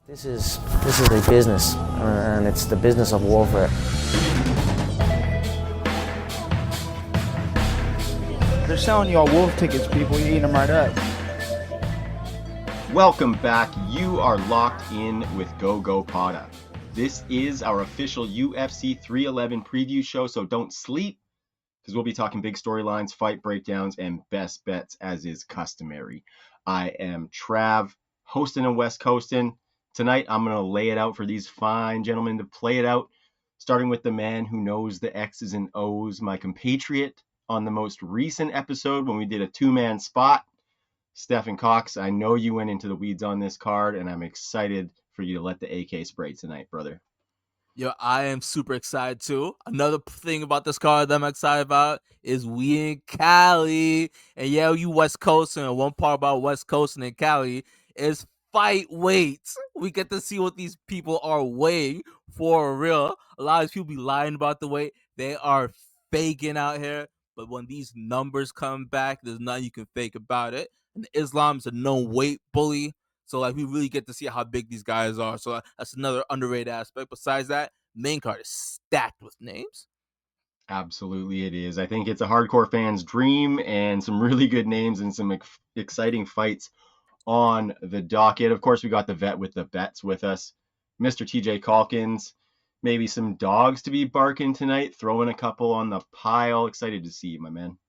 This is a business, and it's the business of warfare. They're selling y'all wolf tickets, people. You're eating them right up. Welcome back. You are locked in with GoGoPoda. This is our official UFC 311 preview show, so don't sleep, because we'll be talking big storylines, fight breakdowns, and best bets as is customary. I am Trav, hosting and West Coasting. Tonight, I'm going to lay it out for these fine gentlemen to play it out, starting with the man who knows the X's and O's, my compatriot on the most recent episode when we did a two-man spot. Stephen Cox, I know you went into the weeds on this card, and I'm excited for you to let the AK spray tonight, brother. Yo, I am super excited too. Another thing about this card that I'm excited about is we in Cali. And yeah, you West Coast, and one part about West Coast and Cali is fight weights. We get to see what these people are weighing for real. A lot of these people be lying about the weight. They are faking out here. But when these numbers come back, there's nothing you can fake about it. And Islam's a known weight bully. So, like, we really get to see how big these guys are. So, that's another underrated aspect. Besides that, main card is stacked with names. Absolutely, it is. I think it's a hardcore fan's dream, and some really good names and some exciting fights on the docket. Of course, we got the vet with the bets with us, Mr. TJ Calkins. Maybe some dogs to be barking tonight, throwing a couple on the pile. Excited to see you, my man.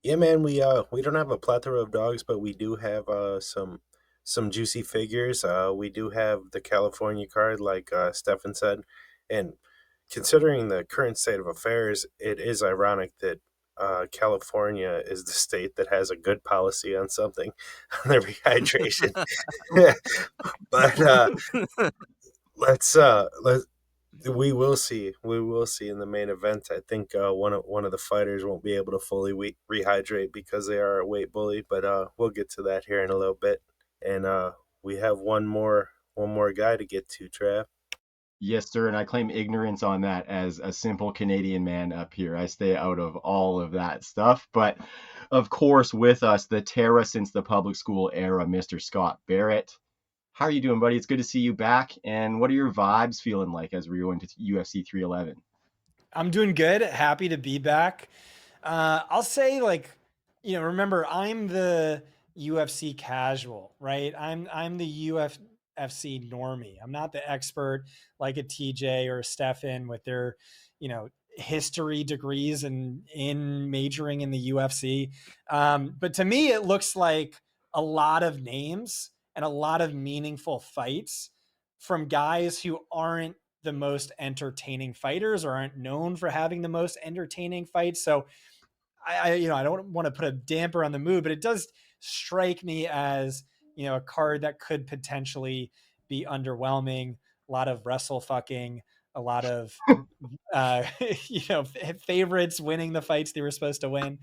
Yeah, man, we don't have a plethora of dogs, but we do have some juicy figures. We do have the California card, like Stefan said, and considering the current state of affairs, it is ironic that California is the state that has a good policy on something on their rehydration. But let's we will see. We will see in the main event. I think one of the fighters won't be able to fully rehydrate because they are a weight bully, but we'll get to that here in a little bit. And we have one more guy to get to, Trav. Yes, sir, and I claim ignorance on that as a simple Canadian man up here. I stay out of all of that stuff. But, of course, with us, the terror since the public school era, Mr. Scott Barrett. How are you doing, buddy? It's good to see you back. And what are your vibes feeling like as we go into UFC 311? I'm doing good. Happy to be back. I'll say, remember, I'm the UFC casual, right? I'm the UFC normie. I'm not the expert like a TJ or a Stefan with their, history degrees and in majoring in the UFC. But to me, it looks like a lot of names and a lot of meaningful fights from guys who aren't the most entertaining fighters or aren't known for having the most entertaining fights. So I don't want to put a damper on the mood, but it does strike me as, a card that could potentially be underwhelming. A lot of wrestle fucking, a lot of, favorites winning the fights they were supposed to win.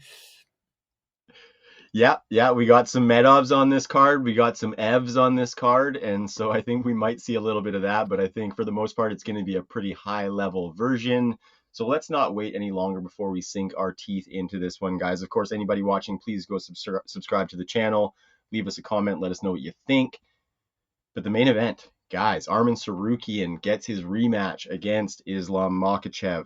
Yeah, we got some Medovs on this card. We got some Evs on this card. And so I think we might see a little bit of that. But I think for the most part, it's going to be a pretty high-level version. So let's not wait any longer before we sink our teeth into this one, guys. Of course, anybody watching, please go subscribe to the channel. Leave us a comment. Let us know what you think. But the main event, guys, Arman Tsarukyan gets his rematch against Islam Makhachev.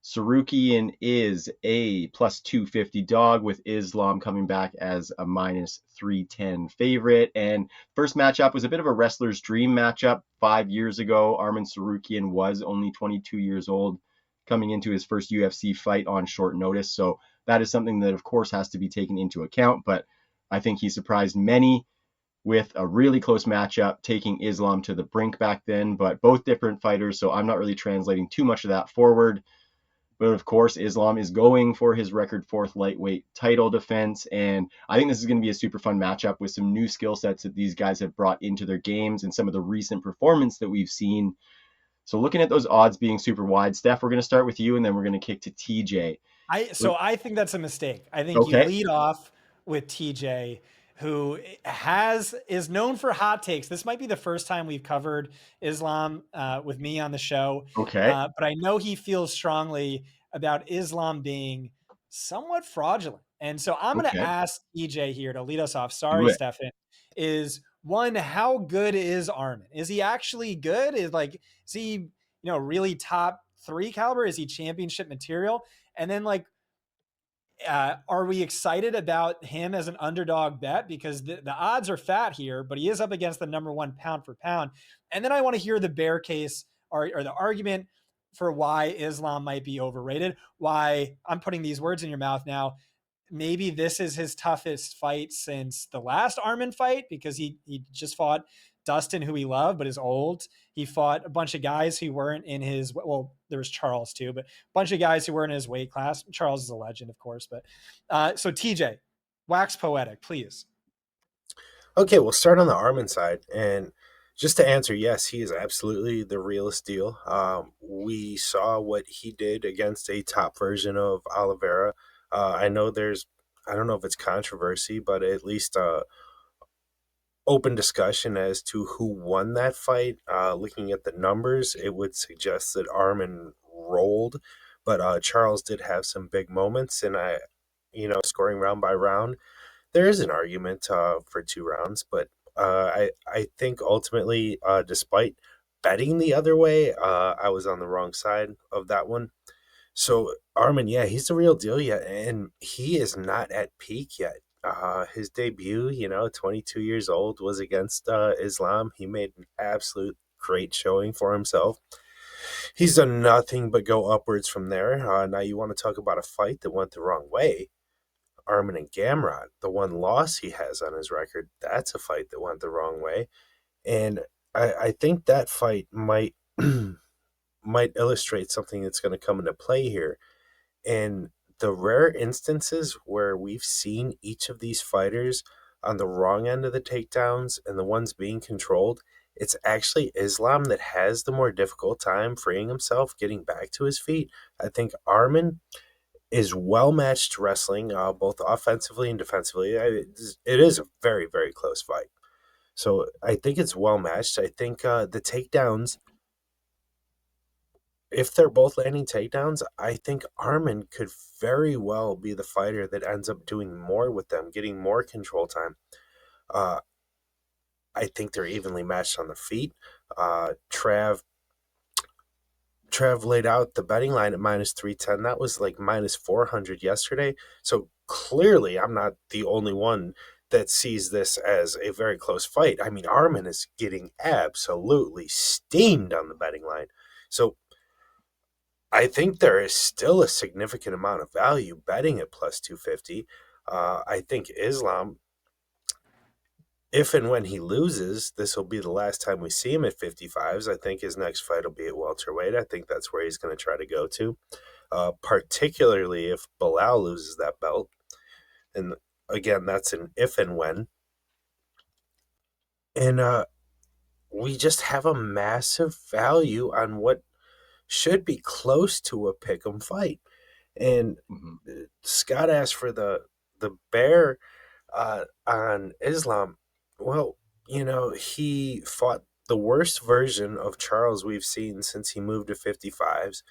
Tsarukyan is a plus 250 dog, with Islam coming back as a minus 310 favorite. And first matchup was a bit of a wrestler's dream matchup. 5 years ago, Arman Tsarukyan was only 22 years old, coming into his first UFC fight on short notice. So that is something that, of course, has to be taken into account. But I think he surprised many with a really close matchup, taking Islam to the brink back then. But both different fighters, so I'm not really translating too much of that forward. But of course, Islam is going for his record 4th lightweight title defense. And I think this is going to be a super fun matchup with some new skill sets that these guys have brought into their games and some of the recent performance that we've seen. So looking at those odds being super wide, Steph, we're going to start with you and then we're going to kick to TJ. I think that's a mistake. I think Okay. You lead off with TJ, who is known for hot takes. This might be the first time we've covered Islam with me on the show. Okay. But I know he feels strongly about Islam being somewhat fraudulent. And so I'm going to ask TJ here to lead us off. Sorry, Stefan, is one, how good is Armin? Is he actually good? Is he, really top 3 caliber? Is he championship material? And then are we excited about him as an underdog bet? Because the odds are fat here, but he is up against the number 1 pound for pound. And then I want to hear the bear case or the argument for why Islam might be overrated, why I'm putting these words in your mouth now. Maybe this is his toughest fight since the last Armin fight, because he just fought Dustin, who he loved, but is old. He fought a bunch of guys who weren't in his, well, there was Charles too, but a bunch of guys who weren't in his weight class. Charles is a legend, of course. But so TJ, wax poetic, please. Okay, we'll start on the Armin side. And just to answer, yes, he is absolutely the realest deal. We saw what he did against a top version of Oliveira. I know I don't know if it's controversy, but at least open discussion as to who won that fight. Looking at the numbers, it would suggest that Armin rolled, but Charles did have some big moments, and scoring round by round, there is an argument for 2 rounds, but I think ultimately, despite betting the other way, I was on the wrong side of that one. So Armin, yeah, he's the real deal yet, and he is not at peak yet. His debut, 22 years old, was against Islam. He made an absolute great showing for himself. He's done nothing but go upwards from there. Now you want to talk about a fight that went the wrong way. Armin and Gamrot, the one loss he has on his record, that's a fight that went the wrong way. And I think that fight might might illustrate something that's going to come into play here. And the rare instances where we've seen each of these fighters on the wrong end of the takedowns and the ones being controlled, it's actually Islam that has the more difficult time freeing himself, getting back to his feet. I think Armin is well-matched wrestling, both offensively and defensively. It is a very, very close fight. So I think it's well-matched. I think the takedowns, if they're both landing takedowns, I think Armin could very well be the fighter that ends up doing more with them, getting more control time. I think they're evenly matched on the feet. Trav laid out the betting line at minus 310. That was like minus 400 yesterday. So clearly I'm not the only one that sees this as a very close fight. I mean, Armin is getting absolutely steamed on the betting line. So I think there is still a significant amount of value betting at plus 250. I think Islam, if and when he loses, this will be the last time we see him at 55s. I think his next fight will be at welterweight. I think that's where he's going to try to go to, particularly if Bilal loses that belt. And again, that's an if and when. And we just have a massive value on what should be close to a pick'em fight. And Scott asked for the bear on Islam. Well, he fought the worst version of Charles we've seen since he moved to 55s.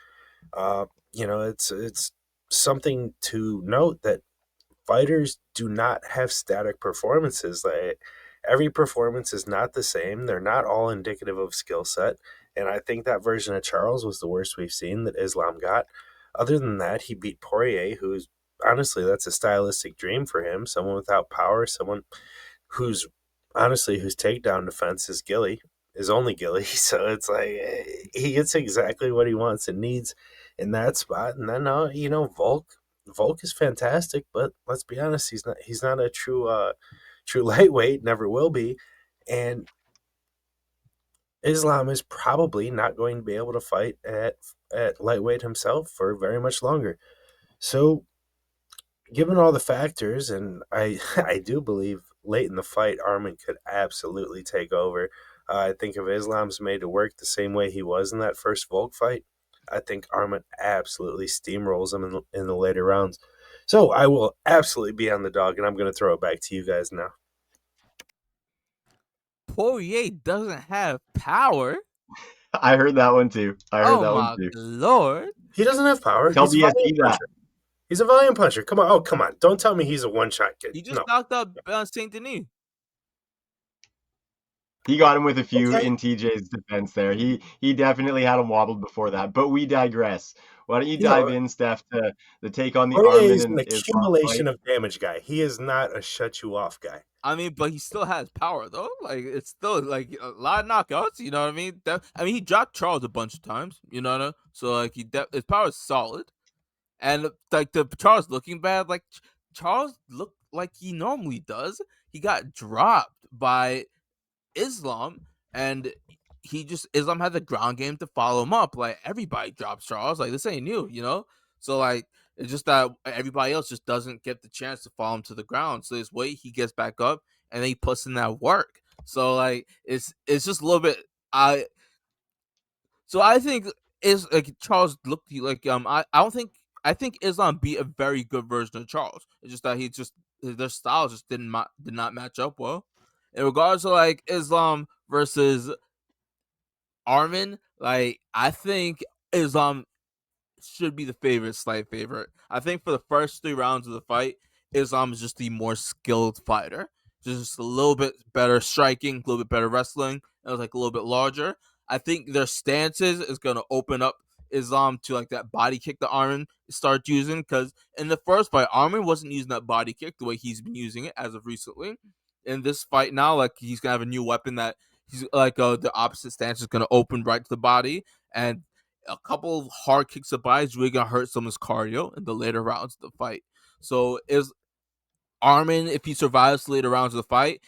It's something to note that fighters do not have static performances. Every performance is not the same. They're not all indicative of skill set. And I think that version of Charles was the worst we've seen that Islam got. Other than that, he beat Poirier, who's honestly, that's a stylistic dream for him. Someone without power, someone whose takedown defense is only Gilly. So it's like he gets exactly what he wants and needs in that spot. And then Volk is fantastic, but let's be honest, he's not a true lightweight, never will be. And Islam is probably not going to be able to fight at lightweight himself for very much longer. So given all the factors, and I do believe late in the fight, Armin could absolutely take over. I think if Islam's made to work the same way he was in that first Volk fight, I think Armin absolutely steamrolls him in the later rounds. So I will absolutely be on the dog, and I'm going to throw it back to you guys now. Poirier doesn't have power. I heard that one too. Oh my lord! He doesn't have power. Tell BSE that. He's a volume puncher. Come on. Oh, come on. Don't tell me he's a one-shot kid. He just knocked up Saint Denis. He got him with a few Okay. in TJ's defense there. He definitely had him wobbled before that. But we digress. Why don't you You know, dive in, Steph, to the take on the Poirier Armin is an and Islam fight? accumulation of damage guy. He is not a shut you off guy. I mean, but he still has power though. Like it's still like a lot of knockouts. You know what I mean? I mean, he dropped Charles a bunch of times. You know what I mean? So like his power is solid. And like the Charles looking bad, like Charles looked like he normally does. He got dropped by Islam, and Islam had the ground game to follow him up. Like everybody drops Charles. Like this ain't new, you know. So like it's just that everybody else just doesn't get the chance to follow him to the ground. So this way he gets back up and then he puts in that work. So like it's just a little bit. I think is like Charles looked like I don't think I think Islam beat a very good version of Charles. It's just that their styles just did not match up well. In regards to like Islam versus Armin, like I think Islam should be the favorite, slight favorite. I think for the first 3 rounds of the fight, Islam is just the more skilled fighter. Just a little bit better striking, a little bit better wrestling. It was like a little bit larger. I think their stances is gonna open up Islam to like that body kick that Armin started using. Because in the first fight, Armin wasn't using that body kick the way he's been using it as of recently. In this fight now, like he's gonna have a new weapon that he's like the opposite stance is gonna open right to the body, and a couple of hard kicks to body is really gonna hurt someone's cardio in the later rounds of the fight. So is Armin, if he survives the later rounds of the fight,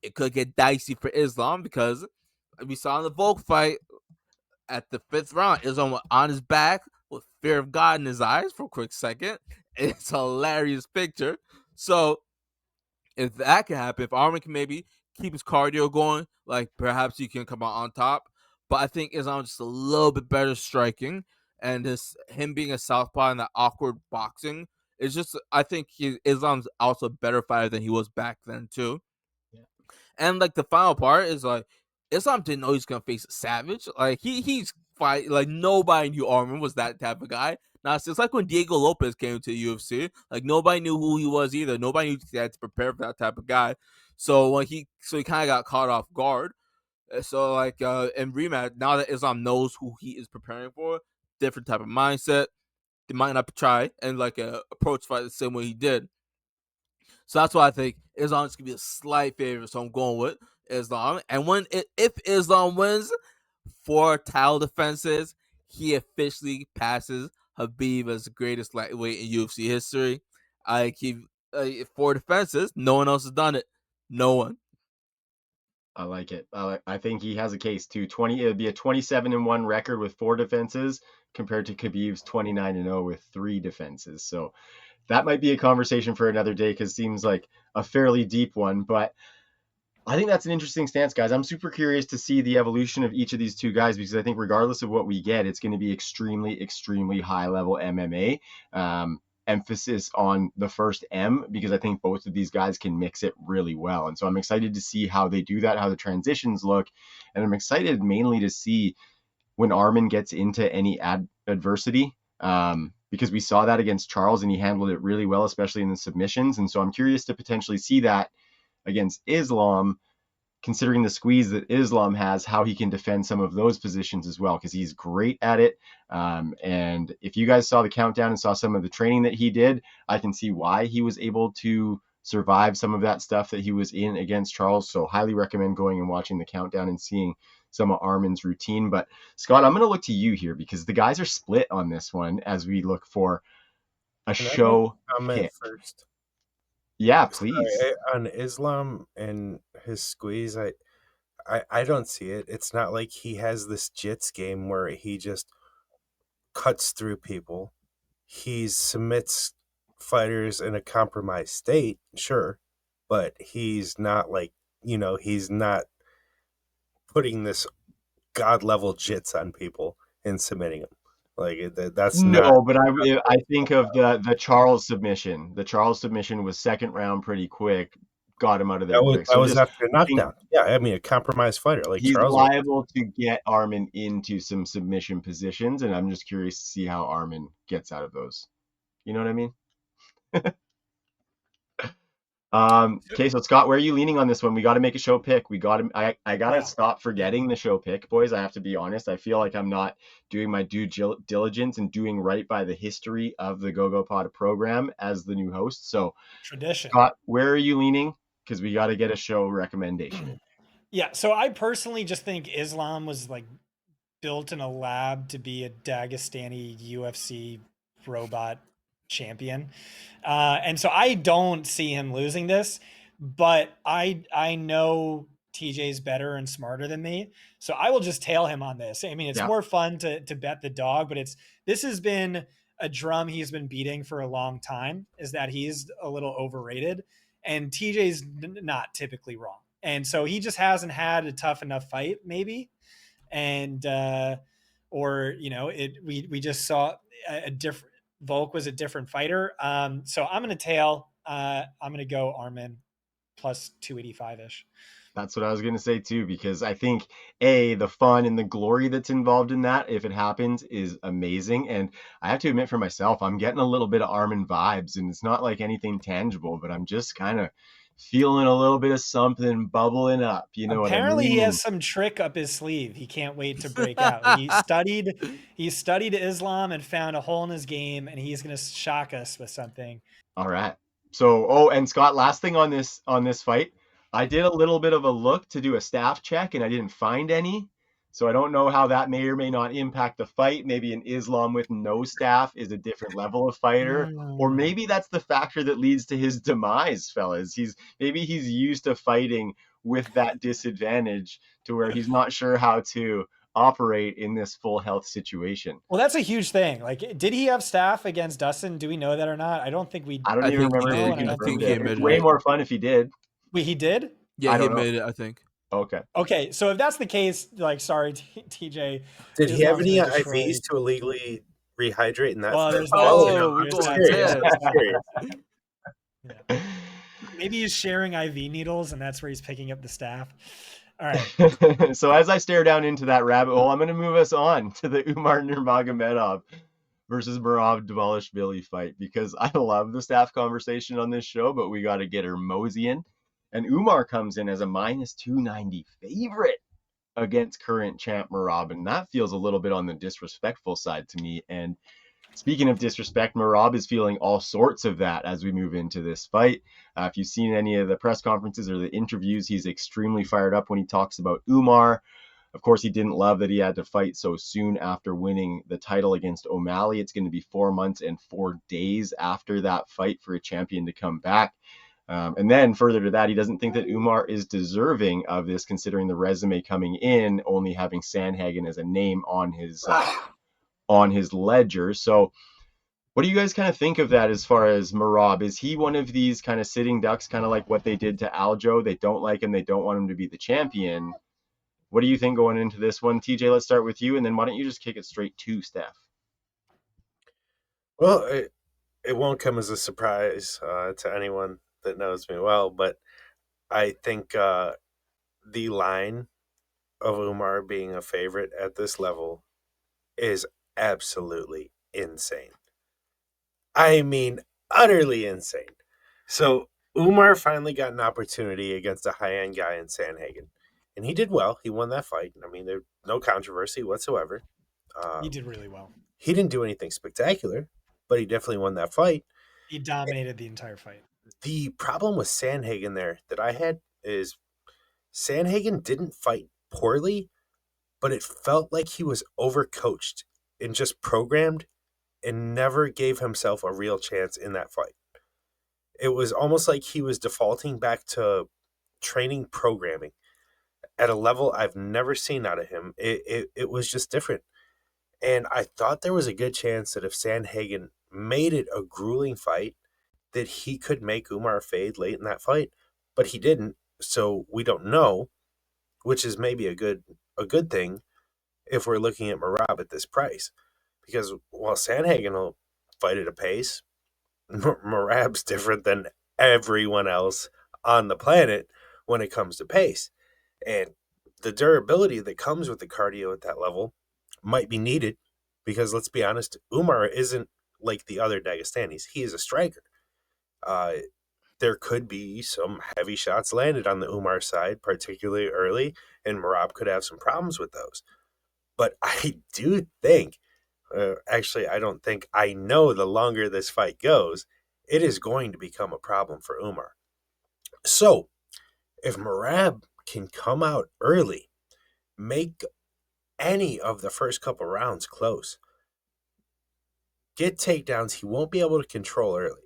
it could get dicey for Islam because we saw in the Volk fight at the 5th round, Islam was on his back with fear of God in his eyes for a quick second. It's a hilarious picture. So if that can happen, if Armin can maybe keep his cardio going, like perhaps he can come out on top. But I think Islam just a little bit better striking, and him being a southpaw and that awkward boxing is just. I think Islam's also a better fighter than he was back then too. Yeah. And like the final part is like Islam didn't know he's gonna face a savage. Like he's fight like nobody knew Armin was that type of guy. Now it's like when Diego Lopez came to the UFC, like nobody knew who he was either. Nobody knew he had to prepare for that type of guy. So when he kind of got caught off guard. So like in rematch, now that Islam knows who he is preparing for, different type of mindset. They might not try and like approach fight the same way he did. So that's why I think Islam's gonna be a slight favorite. So I'm going with Islam. And if Islam wins 4 title defenses, he officially passes Habib as the greatest lightweight in UFC history. I keep 4 defenses. No one else has done it. No one. I like it. I think he has a case too. It would be a 27-1 record with 4 defenses compared to Khabib's 29-0 with 3 defenses. So that might be a conversation for another day because it seems like a fairly deep one. But I think that's an interesting stance, guys. I'm super curious to see the evolution of each of these two guys because I think regardless of what we get, it's going to be extremely, extremely high level MMA. Emphasis on the first M because I think both of these guys can mix it really well. And so I'm excited to see how they do that, how the transitions look. And I'm excited mainly to see when Armin gets into any adversity because we saw that against Charles and he handled it really well, especially in the submissions. And so I'm curious to potentially see that against Islam, considering the squeeze that Islam has, how he can defend some of those positions as well, because he's great at it. And if you guys saw the countdown and saw some of the training that he did, I can see why he was able to survive some of that stuff that he was in against Charles. So highly recommend going and watching the countdown and seeing some of Armin's routine. But Scott, I'm going to look to you here because the guys are split on this one as we look for a show Comment pick. first. Yeah, please. Sorry, on Islam and his squeeze, I don't see it. It's not like he has this jits game where he just cuts through people. He submits fighters in a compromised state, sure, but he's not like, he's not putting this god level jits on people and submitting them. Like that's No, not. but I think of the Charles submission. The Charles submission was second round pretty quick, got him out of there quick. That So was just after a knockdown. Yeah, I mean a compromised fighter like he's Charles. liable to get Armin into some submission positions, and I'm just curious to see how Armin gets out of those. You know what I mean? Okay, so Scott, where are you leaning on this one? We got to make a show pick. I got to Yeah. stop forgetting the show pick, boys. I have to be honest. I feel like I'm not doing my due diligence and doing right by the history of the GogoPoda program as the new host. So, Tradition. Scott, where are you leaning? Because we got to get a show recommendation in. Yeah, so I personally just think Islam was like built in a lab to be a Dagestani UFC robot champion. And so I don't see him losing this, but I know TJ's better and smarter than me. So I will just tail him on this. I mean, it's Yeah. more fun to bet the dog, but this has been a drum he's been beating for a long time, is that he's a little overrated, and TJ's not typically wrong. And so he just hasn't had a tough enough fight, maybe. And or we just saw a different Volk was a different fighter. So I'm gonna tail. I'm gonna go Armin plus 285 ish. That's what I was going to say too, because I think the fun and the glory that's involved in that, if it happens, is amazing. And I have to admit for myself, I'm getting a little bit of Armin vibes, and it's not like anything tangible, but I'm just kind of feeling a little bit of something bubbling up. You know Apparently what I mean? he has some trick up his sleeve. He can't wait to break out. He studied Islam and found a hole in his game, and he's gonna shock us with something. All right. So, and Scott, last thing on this fight, I did a little bit of a look to do a staff check, and I didn't find any. So I don't know how that may or may not impact the fight. Maybe an Islam with no staff is a different level of fighter, or maybe that's the factor that leads to his demise, fellas. Maybe he's used to fighting with that disadvantage to where he's not sure how to operate in this full health situation. Well, that's a huge thing. Like, did he have staff against Dustin? Do we know that or not? I don't think we. I don't I even think he remember if did. we I don't confirmed think he it. admitted It's way it. more fun if he did. Wait, he did? Yeah, I he don't know. admitted it, I think. Okay. Okay, so if that's the case, like, sorry, TJ. Did he have Islam's any gonna destroy- IVs to illegally rehydrate in that? Well, there's that Oh, too. we're There's going that curious. too. I'm curious. Yeah. Maybe he's sharing IV needles, and that's where he's picking up the staff. All right. So as I stare down into that rabbit hole, I'm going to move us on to the Umar Nurmagomedov versus Merab Dvalishvili fight, because I love the staff conversation on this show, but we got to get her mosey in. And Umar comes in as a minus 290 favorite against current champ Merab, and that feels a little bit on the disrespectful side to me. And speaking of disrespect, Merab is feeling all sorts of that as we move into this fight. If you've seen any of the press conferences or the interviews, he's extremely fired up when he talks about Umar. Of course, he didn't love that he had to fight so soon after winning the title against O'Malley. It's going to be 4 months and 4 days after that fight for a champion to come back. And then further to that, he doesn't think that Umar is deserving of this, considering the resume coming in, only having Sandhagen as a name on his ledger. So what do you guys kind of think of that as far as Merab? Is he one of these kind of sitting ducks, kind of like what they did to Aljo? They don't like him. They don't want him to be the champion. What do you think going into this one? TJ, let's start with you, and then why don't you just kick it straight to Steph? Well, it won't come as a surprise to anyone that knows me well, but I think the line of Umar being a favorite at this level is absolutely insane. I mean, utterly insane. So Umar finally got an opportunity against a high-end guy in Sandhagen, and he did well. He won that fight. I mean, there's no controversy whatsoever. He did really well. He didn't do anything spectacular, but he definitely won that fight. He dominated the entire fight. The problem with Sandhagen there that I had is Sandhagen didn't fight poorly, but it felt like he was overcoached and just programmed and never gave himself a real chance in that fight. It was almost like he was defaulting back to training programming at a level I've never seen out of him. It was just different. And I thought there was a good chance that if Sandhagen made it a grueling fight, that he could make Umar fade late in that fight, but he didn't. So we don't know, which is maybe a good thing if we're looking at Merab at this price, because while Sandhagen will fight at a pace, Merab's different than everyone else on the planet when it comes to pace, and the durability that comes with the cardio at that level might be needed, because let's be honest, Umar isn't like the other Dagestanis. He is a striker. there could be some heavy shots landed on the Umar side, particularly early, and Merab could have some problems with those. But I do think, actually, I don't think, I know the longer this fight goes, it is going to become a problem for Umar. So, if Merab can come out early, make any of the first couple rounds close, get takedowns he won't be able to control early.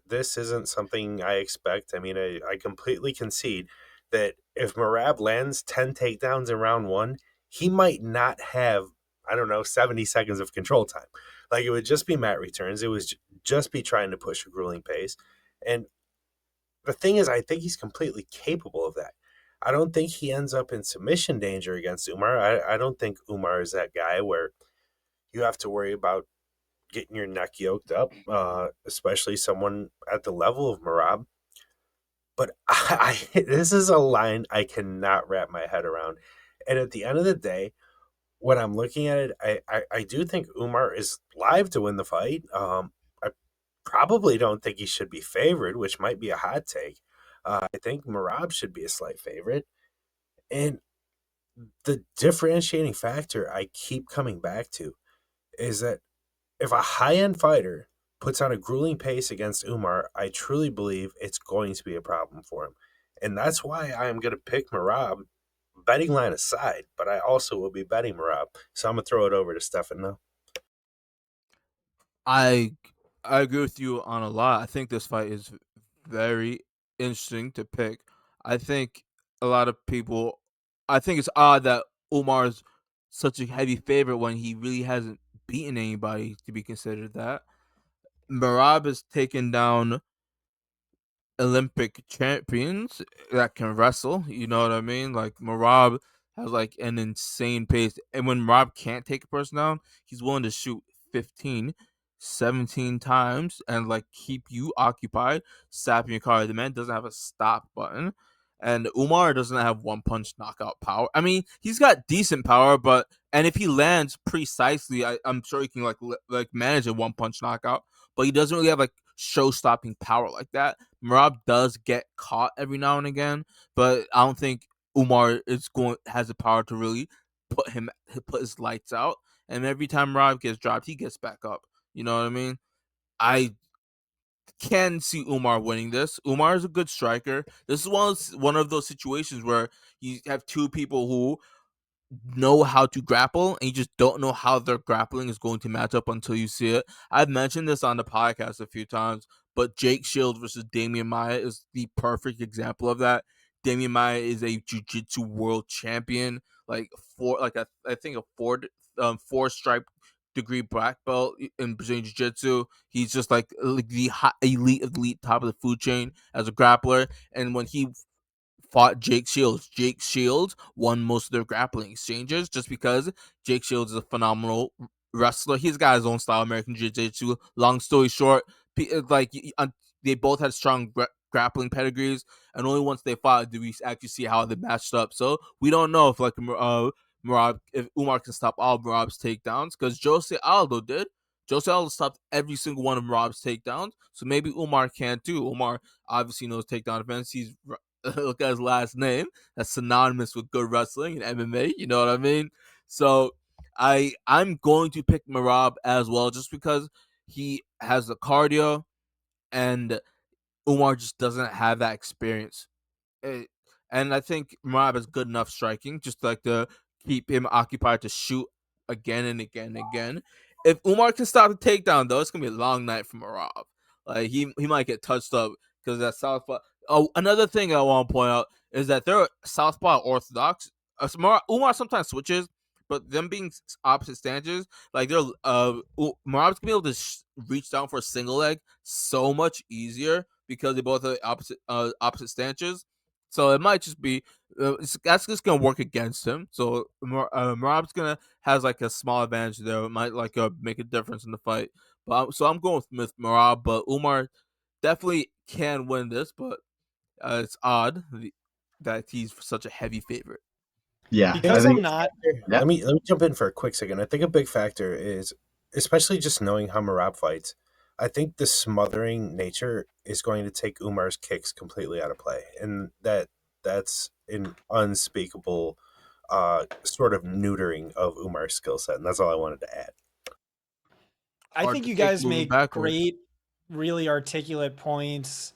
This isn't something I expect. I mean, I completely concede that if Merab lands 10 takedowns in round one, he might not have, I don't know, 70 seconds of control time. Like, it would just be mat returns. It would just be trying to push a grueling pace. And the thing is, I think he's completely capable of that. I don't think he ends up in submission danger against Umar. I don't think Umar is that guy where you have to worry about getting your neck yoked up, especially someone at the level of Merab. But this is a line I cannot wrap my head around. And at the end of the day, when I'm looking at it, I do think Umar is live to win the fight. I probably don't think he should be favored, which might be a hot take. I think Merab should be a slight favorite. And the differentiating factor I keep coming back to is that if a high-end fighter puts on a grueling pace against Umar, I truly believe it's going to be a problem for him. And that's why I am going to pick Merab, betting line aside, but I also will be betting Merab. So I'm going to throw it over to Stefan now. I agree with you on a lot. I think this fight is very interesting to pick. I think a lot of people. I think it's odd that Umar is such a heavy favorite when he really hasn't beaten anybody to be considered that. Merab has taken down Olympic champions that can wrestle. You know what I mean? Like Merab has like an insane pace, and when Merab can't take a person down, he's willing to shoot 15, 17 times and like keep you occupied, stopping your car. The man doesn't have a stop button. And Umar doesn't have one punch knockout power. I mean, he's got decent power, but and if he lands precisely, I'm sure he can like manage a one punch knockout. But he doesn't really have like show stopping power like that. Merab does get caught every now and again, but I don't think Umar has the power to really put his lights out. And every time Merab gets dropped, he gets back up. You know what I mean? I can see Umar winning this. Umar is a good striker. This is one of those situations where you have two people who know how to grapple and you just don't know how their grappling is going to match up until you see it. I've mentioned this on the podcast a few times, but Jake Shields versus Damian Maia is the perfect example of that. Damian Maia is a jiu-jitsu world champion, like I think a four stripe degree black belt in Brazilian jiu-jitsu. He's just like the elite top of the food chain as a grappler. And when he fought Jake Shields. Jake Shields won most of their grappling exchanges just because Jake Shields is a phenomenal wrestler. He's got his own style, American Jiu-Jitsu. Long story short, they both had strong grappling pedigrees, and only once they fought did we actually see how they matched up. So we don't know if if Umar can stop all of Merab's takedowns, because Jose Aldo did. Jose Aldo stopped every single one of Merab's takedowns, so maybe Umar can't too. Umar obviously knows takedown defense. He's look at his last name. That's synonymous with good wrestling and MMA. You know what I mean? So I'm going to pick Merab as well, just because he has the cardio and Umar just doesn't have that experience. And I think Merab has good enough striking, just like to keep him occupied to shoot again and again and again. If Umar can stop the takedown, though, it's gonna be a long night for Merab. Like he might get touched up because that southpaw. Oh, another thing I want to point out is that they're southpaw orthodox. Umar sometimes switches, but them being opposite stances, like they're Merab's gonna be able to reach down for a single leg so much easier because they both are opposite stances. So it might just be that's just gonna work against him. So Merab's gonna has like a small advantage there. It might like make a difference in the fight. But so I'm going with Merab, but Umar definitely can win this. But it's odd that he's such a heavy favorite. Yeah, Because I think I'm not. yeah. Let me jump in for a quick second. I think a big factor is, especially just knowing how Merab fights. I think the smothering nature is going to take Umar's kicks completely out of play, and that's an unspeakable sort of neutering of Umar's skill set, and that's all I wanted to add. I Hard think to you take guys moving make backwards. great, really articulate points.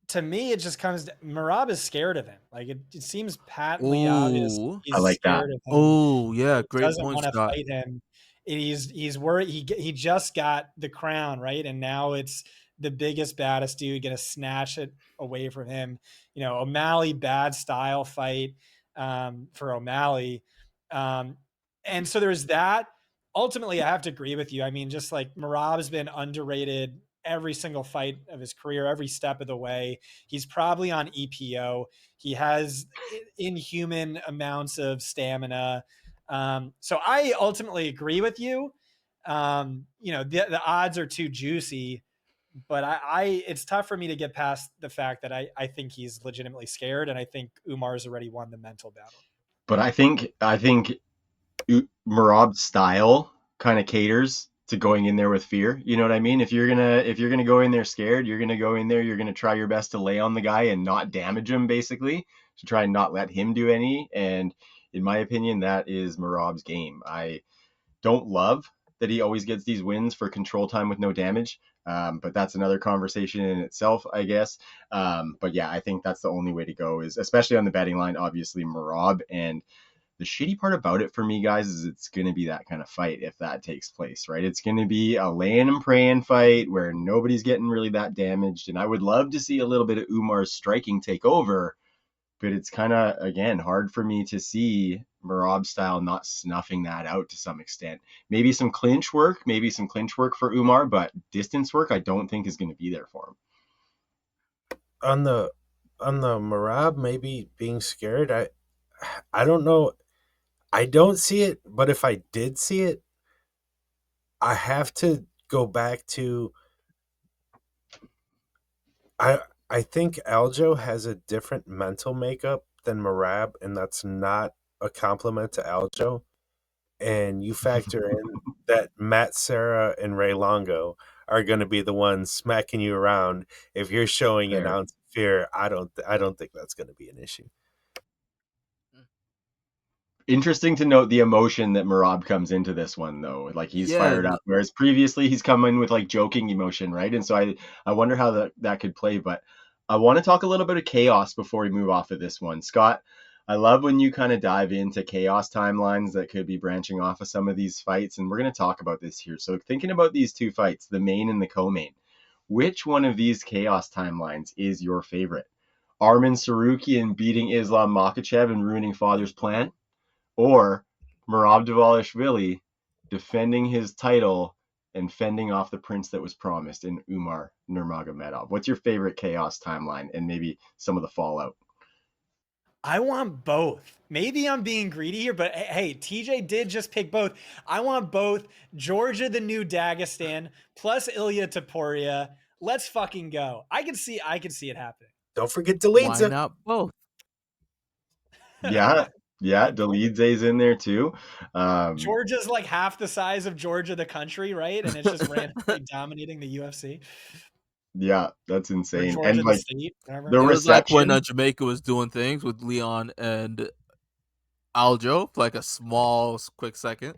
To me, it just comes to Merab is scared of him. Like it seems patently obvious Oh, I he's like that. scared of him. oh yeah, He great doesn't point, want to Scott. fight him. And he's worried. He just got the crown, right? And now it's the biggest, baddest dude gonna snatch it away from him. You know, O'Malley, bad style fight for O'Malley. Um, and so there's that. Ultimately, I have to agree with you. I mean, just like Merab's been underrated every single fight of his career, every step of the way. He's probably on EPO. He has inhuman amounts of stamina. So I ultimately agree with you. You know, the odds are too juicy, but it's tough for me to get past the fact that I think he's legitimately scared, and I think Umar's already won the mental battle. But I think Merab's style kind of caters to going in there with fear. You know what I mean? If you're gonna go in there scared, you're gonna go in there. You're gonna try your best to lay on the guy and not damage him, basically, to try and not let him do any. And in my opinion, that is Merab's game. I don't love that he always gets these wins for control time with no damage. But that's another conversation in itself, I guess. But yeah, I think that's the only way to go, is especially on the betting line, obviously Merab. And the shitty part about it for me, guys, is it's going to be that kind of fight if that takes place, right? It's going to be a laying and praying fight where nobody's getting really that damaged. And I would love to see a little bit of Umar's striking take over, but it's kind of, again, hard for me to see Merab style not snuffing that out to some extent. Maybe some clinch work for Umar, but distance work I don't think is going to be there for him. On the Merab maybe being scared, I don't know. I don't see it, but if I did see it, I have to go back to I think Aljo has a different mental makeup than Merab, and that's not a compliment to Aljo. And you factor in that Matt Serra and Ray Longo are going to be the ones smacking you around. If you're showing an Fair. ounce of fear, I don't think that's going to be an issue. Interesting to note the emotion that Merab comes into this one, though. Like, he's Yeah, fired up, whereas previously he's come in with like joking emotion, right? And so I wonder how that could play. But I want to talk a little bit of chaos before we move off of this one. Scott, I love when you kind of dive into chaos timelines that could be branching off of some of these fights, and we're going to talk about this here. So thinking about these two fights, the main and the co-main, which one of these chaos timelines is your favorite? Arman Sarukian beating Islam Makhachev and ruining father's plan, or Merab Dvalishvili defending his title and fending off the prince that was promised in Umar Nurmagomedov? What's your favorite chaos timeline, and maybe some of the fallout? I want both. Maybe I'm being greedy here, but hey, TJ did just pick both. I want both Georgia, the new Dagestan, plus Ilya Taporia. Let's fucking go. I can see it happening. Don't forget why Delidza. not both? Yeah, yeah, Delidze's in there too. Georgia's like half the size of Georgia, the country, right? And it's just randomly dominating the UFC. Yeah, that's Or insane. Georgia, And the like state, whatever. the It was like when reception. Jamaica was doing things with Leon and Aljo for like a small, quick second.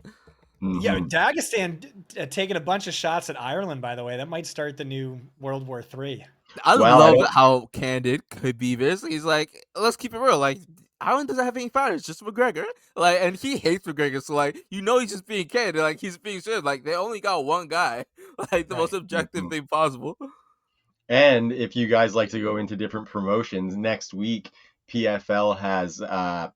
Yeah, Mhm. Dagestan taking a bunch of shots at Ireland, by the way. That might start the new World War III. I Well, I love don't. how candid Khabib is. He's like, let's keep it real. Like, Ireland doesn't have any fighters, just McGregor. Like, and he hates McGregor. So, like, he's just being candid. Like, he's being serious. Like, they only got one guy. Like, the most Right. objective Mhm. thing possible. And if you guys like to go into different promotions, next week PFL has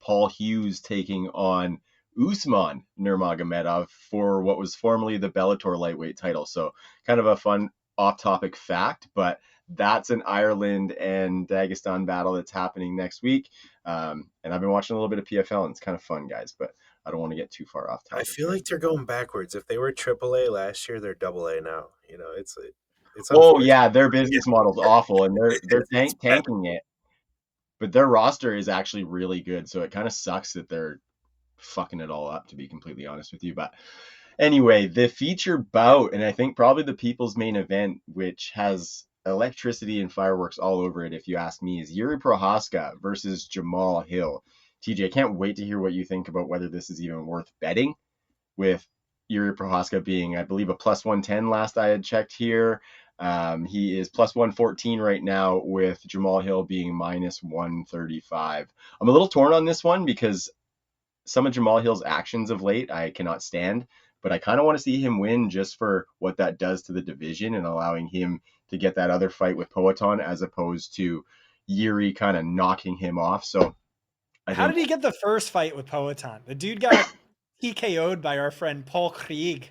Paul Hughes taking on Usman Nurmagomedov for what was formerly the Bellator lightweight title. So kind of a fun off-topic fact, but that's an Ireland and Dagestan battle that's happening next week. And I've been watching a little bit of PFL, and it's kind of fun, guys. But I don't want to get too far off I topic feel here. like they're going backwards. If they were AAA last year, they're AA now. It's Oh unfortunate. yeah, their business model's awful, and they're It's better. tanking it. But their roster is actually really good, so it kind of sucks that they're fucking it all up, to be completely honest with you. But Anyway, the feature bout, and I think probably the people's main event, which has electricity and fireworks all over it, if you ask me, is Jiri Prochazka versus Jamahal Hill. TJ, I can't wait to hear what you think about whether this is even worth betting, with Jiri Prochazka being, I believe, a plus 110 last I had checked here. He is plus 114 right now, with Jamahal Hill being minus 135. I'm a little torn on this one because some of Jamahal Hill's actions of late I cannot stand, but I kind of want to see him win just for what that does to the division and allowing him to get that other fight with Poatan as opposed to Jiri kind of knocking him off. So How did he get the first fight with Poatan? The dude got TKO'd by our friend Paul Krieg.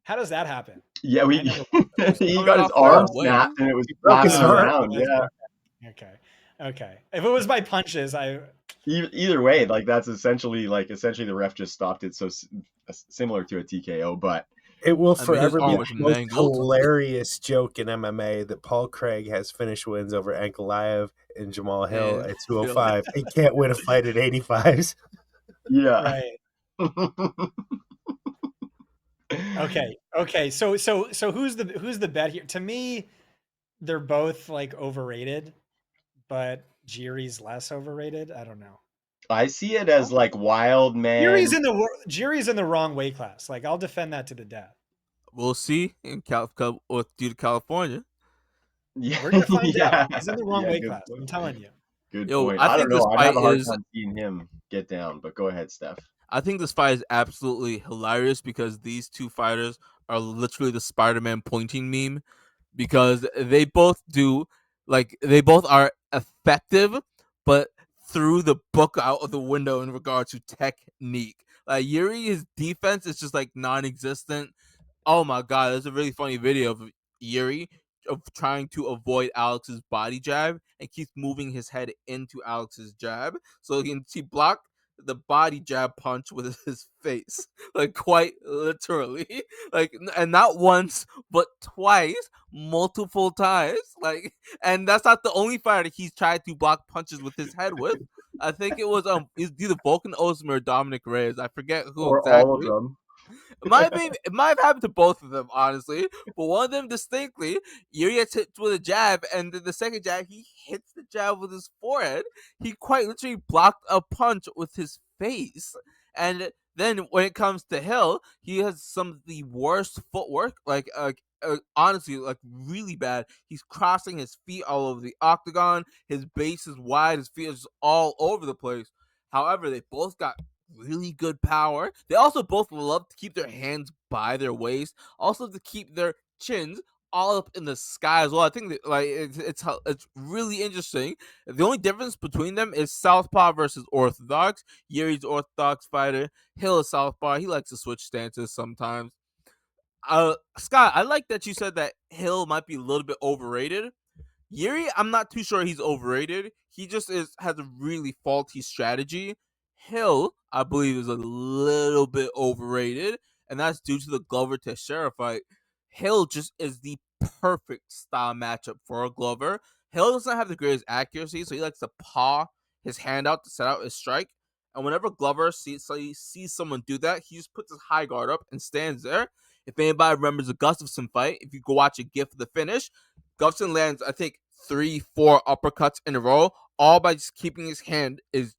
How does that happen? Yeah, was he coming got his off the arm win. snapped and it was broke his flapping arm. around. Yeah. Okay. If it was by punches, Either way, like that's essentially the ref just stopped it, so similar to a TKO, but It will I mean, forever his be arm the was most mangled. hilarious joke in MMA that Paul Craig has finished wins over Ankalaev and Jamahal Hill And at 205. He can't win a fight at 85s. yeah. right. Okay. So who's the bet here? To me, they're both like overrated, but Jiri's less overrated. I don't know. I see it as like wild man. Jiri's in the wrong weight class. Like, I'll defend that to the death. We'll see in or due to California. Yeah. We're gonna find Yeah. out. He's in the wrong Yeah, weight good class. point. I'm telling you. Good Yo, point. I I think don't know. this I'd have fight a hard is- time seeing him get down, but go ahead, Steph. I think this fight is absolutely hilarious because these two fighters are literally the Spider-Man pointing meme, because they both are effective, but threw the book out of the window in regard to technique. Like Jiri, his defense is just like non-existent. Oh my god, there's a really funny video of Jiri of trying to avoid Alex's body jab and keeps moving his head into Alex's jab, so he blocked the body jab punch with his face, like quite literally, like, and not once but twice, multiple times, like, and that's not the only fighter he's tried to block punches with his head with. I think it was either Vulcan Osmer or Dominic Reyes. I forget who Or exactly. all of them. It might have happened to both of them, honestly. But one of them distinctly, Yuri gets hit with a jab, and then the second jab, he hits the jab with his forehead. He quite literally blocked a punch with his face. And then when it comes to Hill, he has some of the worst footwork, honestly, like really bad. He's crossing his feet all over the octagon. His base is wide. His feet is all over the place. However, they both got really good power. They also both love to keep their hands by their waist, also to keep their chins all up in the sky as well. I think that, like, it's really interesting. The only difference between them is Southpaw versus Orthodox. Yuri's Orthodox fighter. Hill is Southpaw. He likes to switch stances sometimes. Scott, I like that you said that Hill might be a little bit overrated. Jiri, I'm not too sure he's overrated. He just has a really faulty strategy. Hill, I believe, is a little bit overrated, and that's due to the Glover Teixeira fight. Hill just is the perfect style matchup for a Glover. Hill doesn't have the greatest accuracy, so he likes to paw his hand out to set out his strike. And whenever Glover sees someone do that, he just puts his high guard up and stands there. If anybody remembers the Gustafsson fight, if you go watch a GIF of the finish, Gustafsson lands, I think, 3-4 uppercuts in a row, all by just keeping his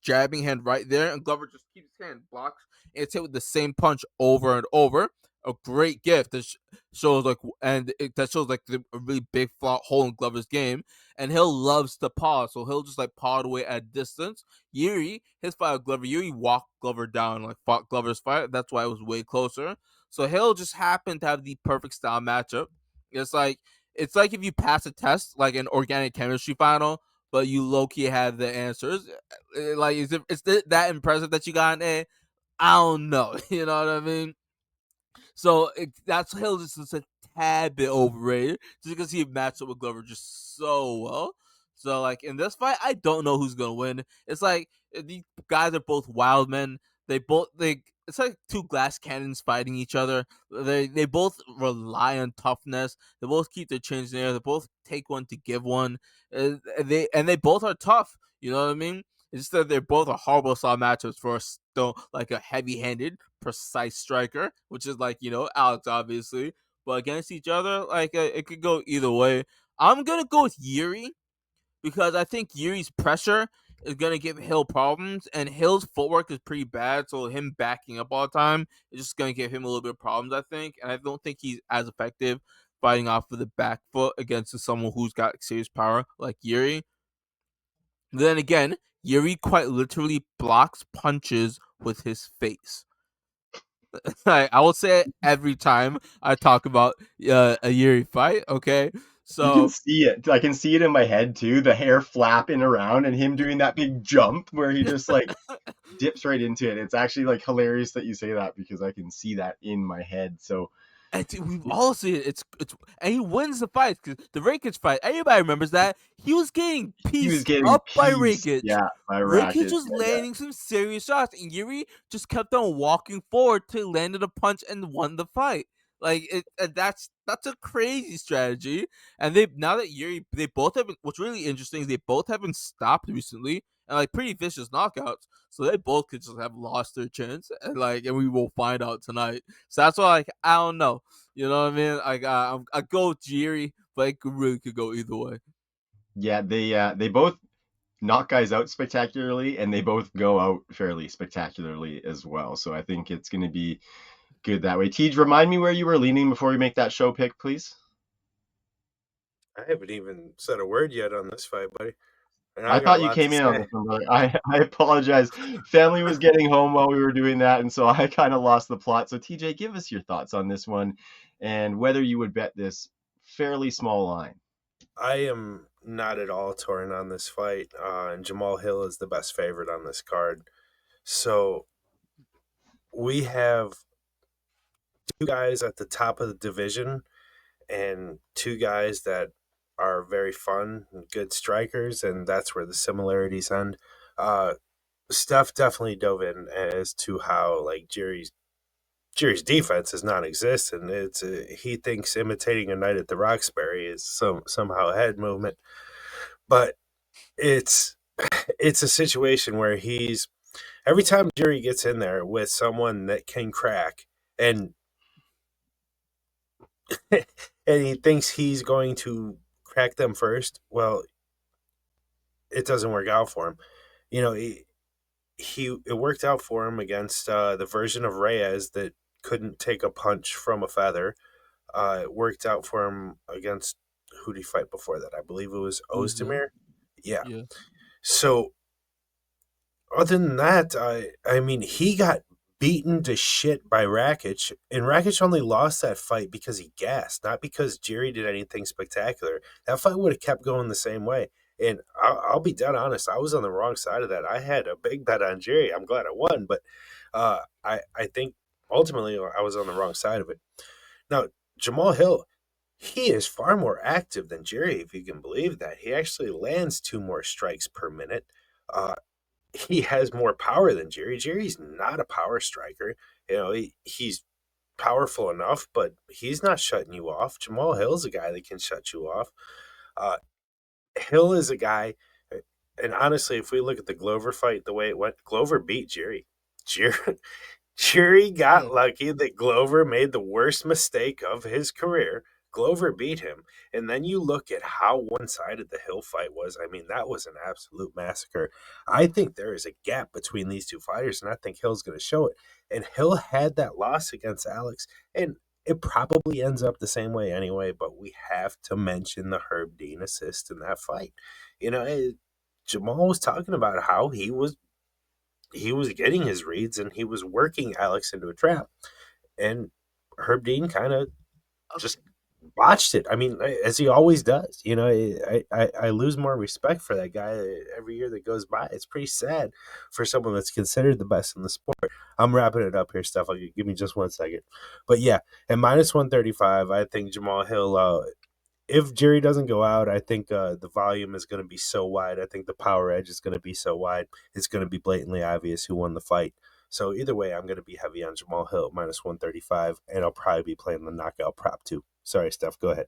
jabbing hand right there, and Glover just keeps his hand blocked, and it's hit with the same punch over and over. A great gift that shows a really big hole in Glover's game. And Hill loves to paw, so he'll just like paw away at distance. Jiri, his fight with Glover, Jiri walked Glover down, like fought Glover's fight. That's why it was way closer. So Hill just happened to have the perfect style matchup. It's like if you pass a test, like an organic chemistry final, but you low-key have the answers. Like, is it that impressive that you got an A? I don't know. You know what I mean? So that's Hill just a tad bit overrated, just because he matched up with Glover just so well. So, like, in this fight, I don't know who's gonna win. It's like these guys are both wild men. It's like two glass cannons fighting each other. They both rely on toughness. They both keep their chins in the air. They both take one to give one. They both are tough. You know what I mean? It's just that they're both a horrible style matchups for like a heavy-handed, precise striker, which is like Alex obviously, but against each other, like it could go either way. I'm gonna go with Jiri because I think Yuri's pressure is gonna give Hill problems, and Hill's footwork is pretty bad. So him backing up all the time is just gonna give him a little bit of problems, I think. And I don't think he's as effective fighting off of the back foot against someone who's got serious power like Jiri. Then again, Yuri quite literally blocks punches with his face. I will say it every time I talk about a Yuri fight. Okay, You can so see it. I can see it in my head too. The hair flapping around and him doing that big jump where he just like dips right into it. It's actually like hilarious that you say that because I can see that in my head. So we've all seen it. It's and he wins the fight because the Rakic fight. Everybody remembers that he was getting he was pieced getting up by pieced, Rakic. yeah, by Rakic Rackets. was Yeah, yeah. landing some serious shots, and Yuri just kept on walking forward till he landed a punch and won the fight. Like that's a crazy strategy. And now that Yuri, they both have been. What's really interesting is they both have been stopped recently, and like pretty vicious knockouts. So they both could just have lost their chance, and we will find out tonight. So that's why I don't know. You know what I mean? I go with Jiri, but it really could go either way. Yeah, they both knock guys out spectacularly, and they both go out fairly spectacularly as well. So I think it's going to be good that way. Tej, remind me where you were leaning before we make that show pick, please. I haven't even said a word yet on this fight, buddy. And I I got a thought you lot to came in on say. this one, brother. I apologize. Family was getting home while we were doing that, and so I kind of lost the plot. So TJ, give us your thoughts on this one and whether you would bet this fairly small line. I am not at all torn on this fight, and Jamahal Hill is the best favorite on this card. So we have two guys at the top of the division and two guys that are very fun and good strikers, and that's where the similarities end. Steph definitely dove in as to how like Jiri's defense is non-existent. It's he thinks imitating a night at the Roxbury is somehow a head movement, but it's it's a situation where he's every time Jiri gets in there with someone that can crack and and he thinks he's going to crack them first. Well, it doesn't work out for him. You know, it worked out for him against the version of Reyes that couldn't take a punch from a feather. It worked out for him against who did he fight before that? I believe it was Ozdemir. Yeah. Yeah. So other than that, I mean, he got beaten to shit by Rakic, and Rakic only lost that fight because he gassed, not because Jiri did anything spectacular. That fight would have kept going the same way. And I'll be dead honest, I was on the wrong side of that. I had a big bet on Jiri. I'm glad I won, but I think ultimately I was on the wrong side of it. Now, Jamahal Hill, he is far more active than Jiri, if you can believe that. He actually lands 2 more strikes per minute. He has more power than Jiri. Jiri's not a power striker. You know, he's powerful enough, but he's not shutting you off. Jamahal Hill's a guy that can shut you off. Hill is a guy, and honestly, if we look at the Glover fight, the way it went, Glover beat Jiri. Jiri got lucky that Glover made the worst mistake of his career. Glover beat him. And then you look at how one-sided the Hill fight was. I mean, that was an absolute massacre. I think there is a gap between these two fighters, and I think Hill's going to show it. And Hill had that loss against Alex, and it probably ends up the same way anyway, but we have to mention the Herb Dean assist in that fight. You know, Jamal was talking about how he was getting his reads and he was working Alex into a trap. And Herb Dean kind of just botched it. I mean, as he always does. You know, I lose more respect for that guy every year that goes by. It's pretty sad for someone that's considered the best in the sport. I'm wrapping it up here, Steph. Give me just 1 second. But yeah, at minus 135, I think Jamahal Hill, if Jiri doesn't go out, I think the volume is going to be so wide. I think the power edge is going to be so wide. It's going to be blatantly obvious who won the fight. So either way, I'm going to be heavy on Jamahal Hill, minus 135, and I'll probably be playing the knockout prop too. Sorry, Steph, go ahead.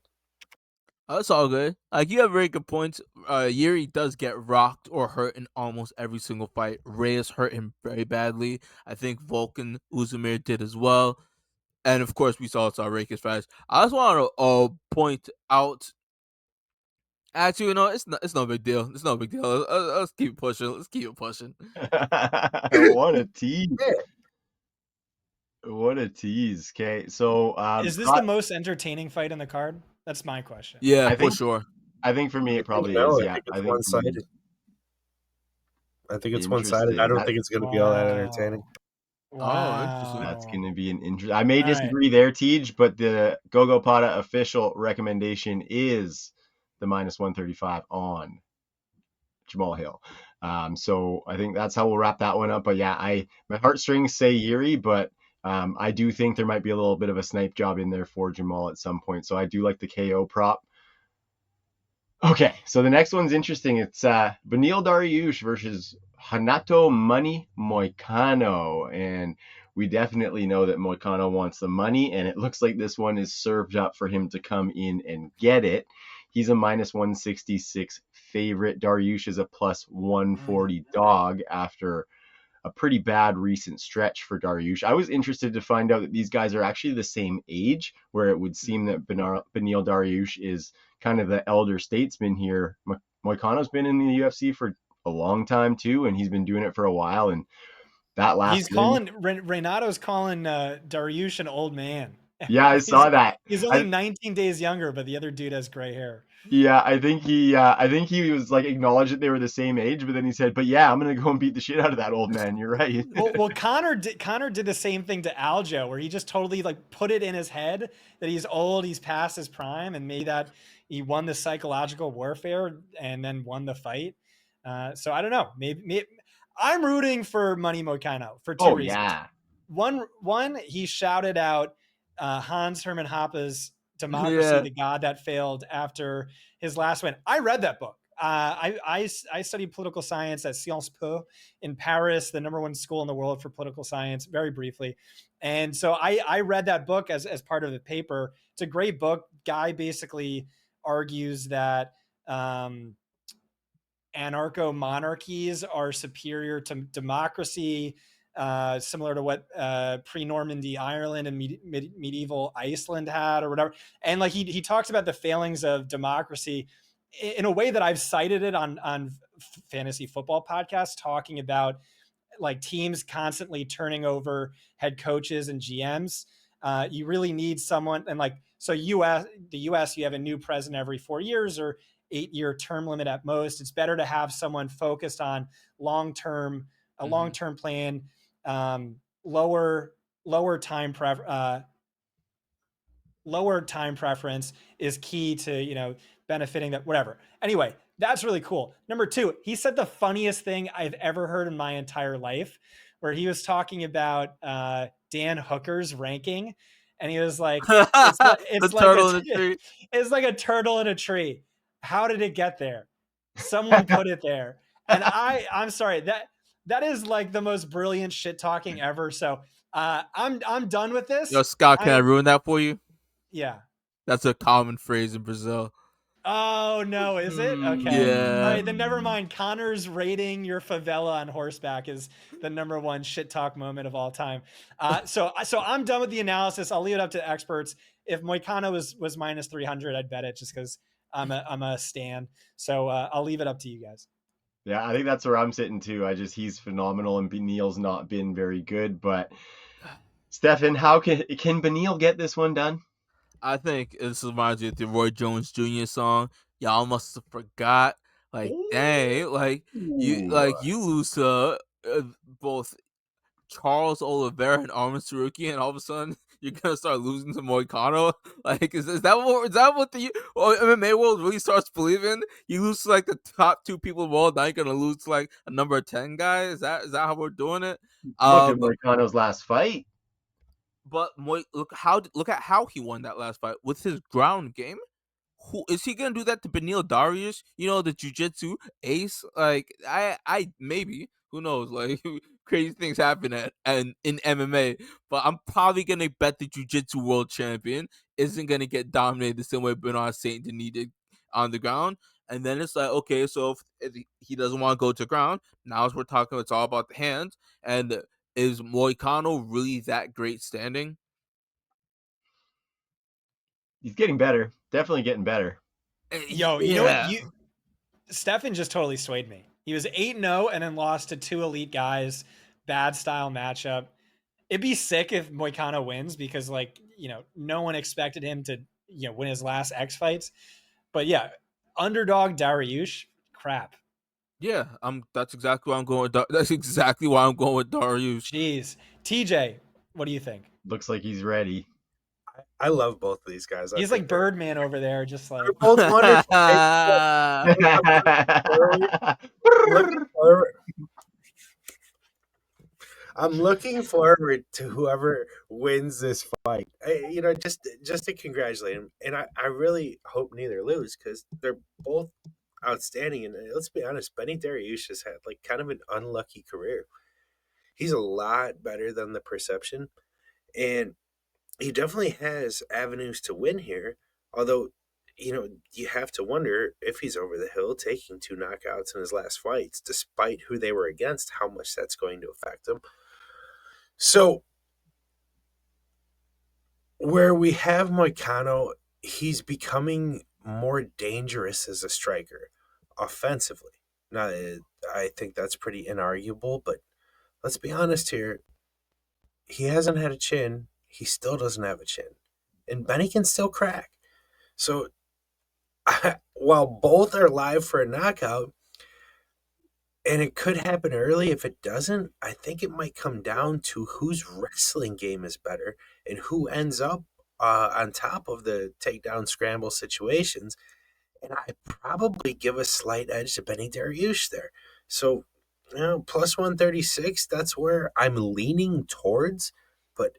That's all good. Like, you have very good points. Jiri does get rocked or hurt in almost every single fight. Reyes hurt him very badly. I think Volkan Uzumir did as well. And of course, we saw Rakis fights. I just want to point out. Actually, it's no big deal. It's no big deal. Let's keep pushing. Let's keep it pushing. What a tease. What a tease. Okay, so Is this the most entertaining fight in the card? That's my question. Yeah, for sure. I think for me it probably No, is. I Yeah, think it's I think one-sided. I think it's one-sided. I Interesting. don't think it's going to be all that entertaining. Oh, interesting. That's going to be an interesting. I may All right. disagree there, Tej, but the GogoPoda official recommendation is the minus 135 on Jamal Hill. So I think that's how we'll wrap that one up. But yeah, my heartstrings say Jiri, but I do think there might be a little bit of a snipe job in there for Jamal at some point. So I do like the KO prop. Okay, so the next one's interesting. It's Beneil Dariush versus Hanato Money Moicano. And we definitely know that Moicano wants the money, and it looks like this one is served up for him to come in and get it. He's a minus 166 favorite. Dariush is a plus 140 dog after a pretty bad recent stretch for Dariush. I was interested to find out that these guys are actually the same age, where it would seem that Beneil Dariush is kind of the elder statesman here. Moicano's been in the UFC for a long time too, and he's been doing it for a while. And that last He's calling Renato's calling Dariush an old man. Yeah, I saw that. He's only 19 days younger, but the other dude has gray hair. Yeah, I think he was like acknowledged that they were the same age, but then he said, "But yeah, I'm gonna go and beat the shit out of that old man." You're right. well, Connor did the same thing to Aljo, where he just totally like put it in his head that he's old, he's past his prime, and maybe that he won the psychological warfare and then won the fight. So I don't know. Maybe I'm rooting for Money Moicano for two reasons. Yeah. One, he shouted out Hans Hermann Hoppe's Democracy, the God That Failed, after his last win. I read that book. I studied political science at Sciences Po in Paris, the #1 school in the world for political science, very briefly. And so I read that book as part of the paper. It's a great book. Guy basically argues that anarcho-monarchies are superior to democracy, similar to what pre-Normandy Ireland and medieval Iceland had or whatever. And like he talks about the failings of democracy in a way that I've cited it on fantasy football podcasts, talking about like teams constantly turning over head coaches and GMs. You really need someone, and like, so the US, you have a new president every 4 years or 8-year term limit at most. It's better to have someone focused on long-term plan, lower time preference is key to, benefiting that, whatever. Anyway, that's really cool. Number two, he said the funniest thing I've ever heard in my entire life, where he was talking about Dan Hooker's ranking. And he was like, it's like a turtle in a tree. How did it get there? Someone put it there. And I'm sorry, that is like the most brilliant shit talking ever. So I'm done with this. Yo, Scott, can I ruin that for you? Yeah. That's a common phrase in Brazil. Oh no, is it? Okay. Yeah. All right, then never mind. Connor's raiding your favela on horseback is the #1 shit talk moment of all time. So I'm done with the analysis. I'll leave it up to experts. If Moicano was minus 300, I'd bet it just because I'm a stan. So I'll leave it up to you guys. Yeah, I think that's where I'm sitting too. He's phenomenal, and Beneil's not been very good. But Stefan, how can Beneil get this one done? I think this reminds me of the Roy Jones Jr. song. Y'all must have forgot. Like, dang, you lose to both Charles Oliveira and Armin Saruki, and all of a sudden you're gonna start losing to Moicano. Like, is that what the MMA world really starts believing? You lose to like the top 2 people in the world, now you're gonna lose to like a number 10 guy. Is that how we're doing it? Look at Moicano's last fight. But look at how he won that last fight with his ground game. Who is he gonna do that to Beneil Dariush? The jiu-jitsu ace. Like I maybe, who knows? Like crazy things happen in MMA. But I'm probably gonna bet the jiu-jitsu world champion isn't gonna get dominated the same way Bernard Saint Denis did on the ground. And then it's like, okay, so if he doesn't want to go to ground, now as we're talking, it's all about the hands. And is Moicano really that great standing? He's getting better. Definitely getting better. Yo, you know what? Stefan just totally swayed me. He was 8-0 and then lost to two elite guys. Bad style matchup. It'd be sick if Moicano wins because, like, you know, no one expected him to, you know, win his last X fights. But yeah, underdog Dariush, crap. Yeah, that's exactly why I'm going with that's exactly why I'm going with Dariush. Jeez. TJ, what do you think? Looks like he's ready. I love both of these guys. He's like Birdman over there, just like they're both wonderful. Looking forward. I'm looking forward to whoever wins this fight. You know, just to congratulate him, and I really hope neither lose because they're both outstanding. And let's be honest, Benny Dariush has had like kind of an unlucky career. He's a lot better than the perception, and he definitely has avenues to win here. Although, you know, you have to wonder if he's over the hill taking 2 knockouts in his last fights, despite who they were against, how much that's going to affect him. So, where we have Moicano, he's becoming more dangerous as a striker offensively. Now, I think that's pretty inarguable, but let's be honest here. He hasn't had a chin. He still doesn't have a chin. And Benny can still crack. So, while both are live for a knockout, and it could happen early. If it doesn't, I think it might come down to whose wrestling game is better and who ends up on top of the takedown scramble situations. And I probably give a slight edge to Benny Dariush there. So, you know, plus 136, that's where I'm leaning towards. But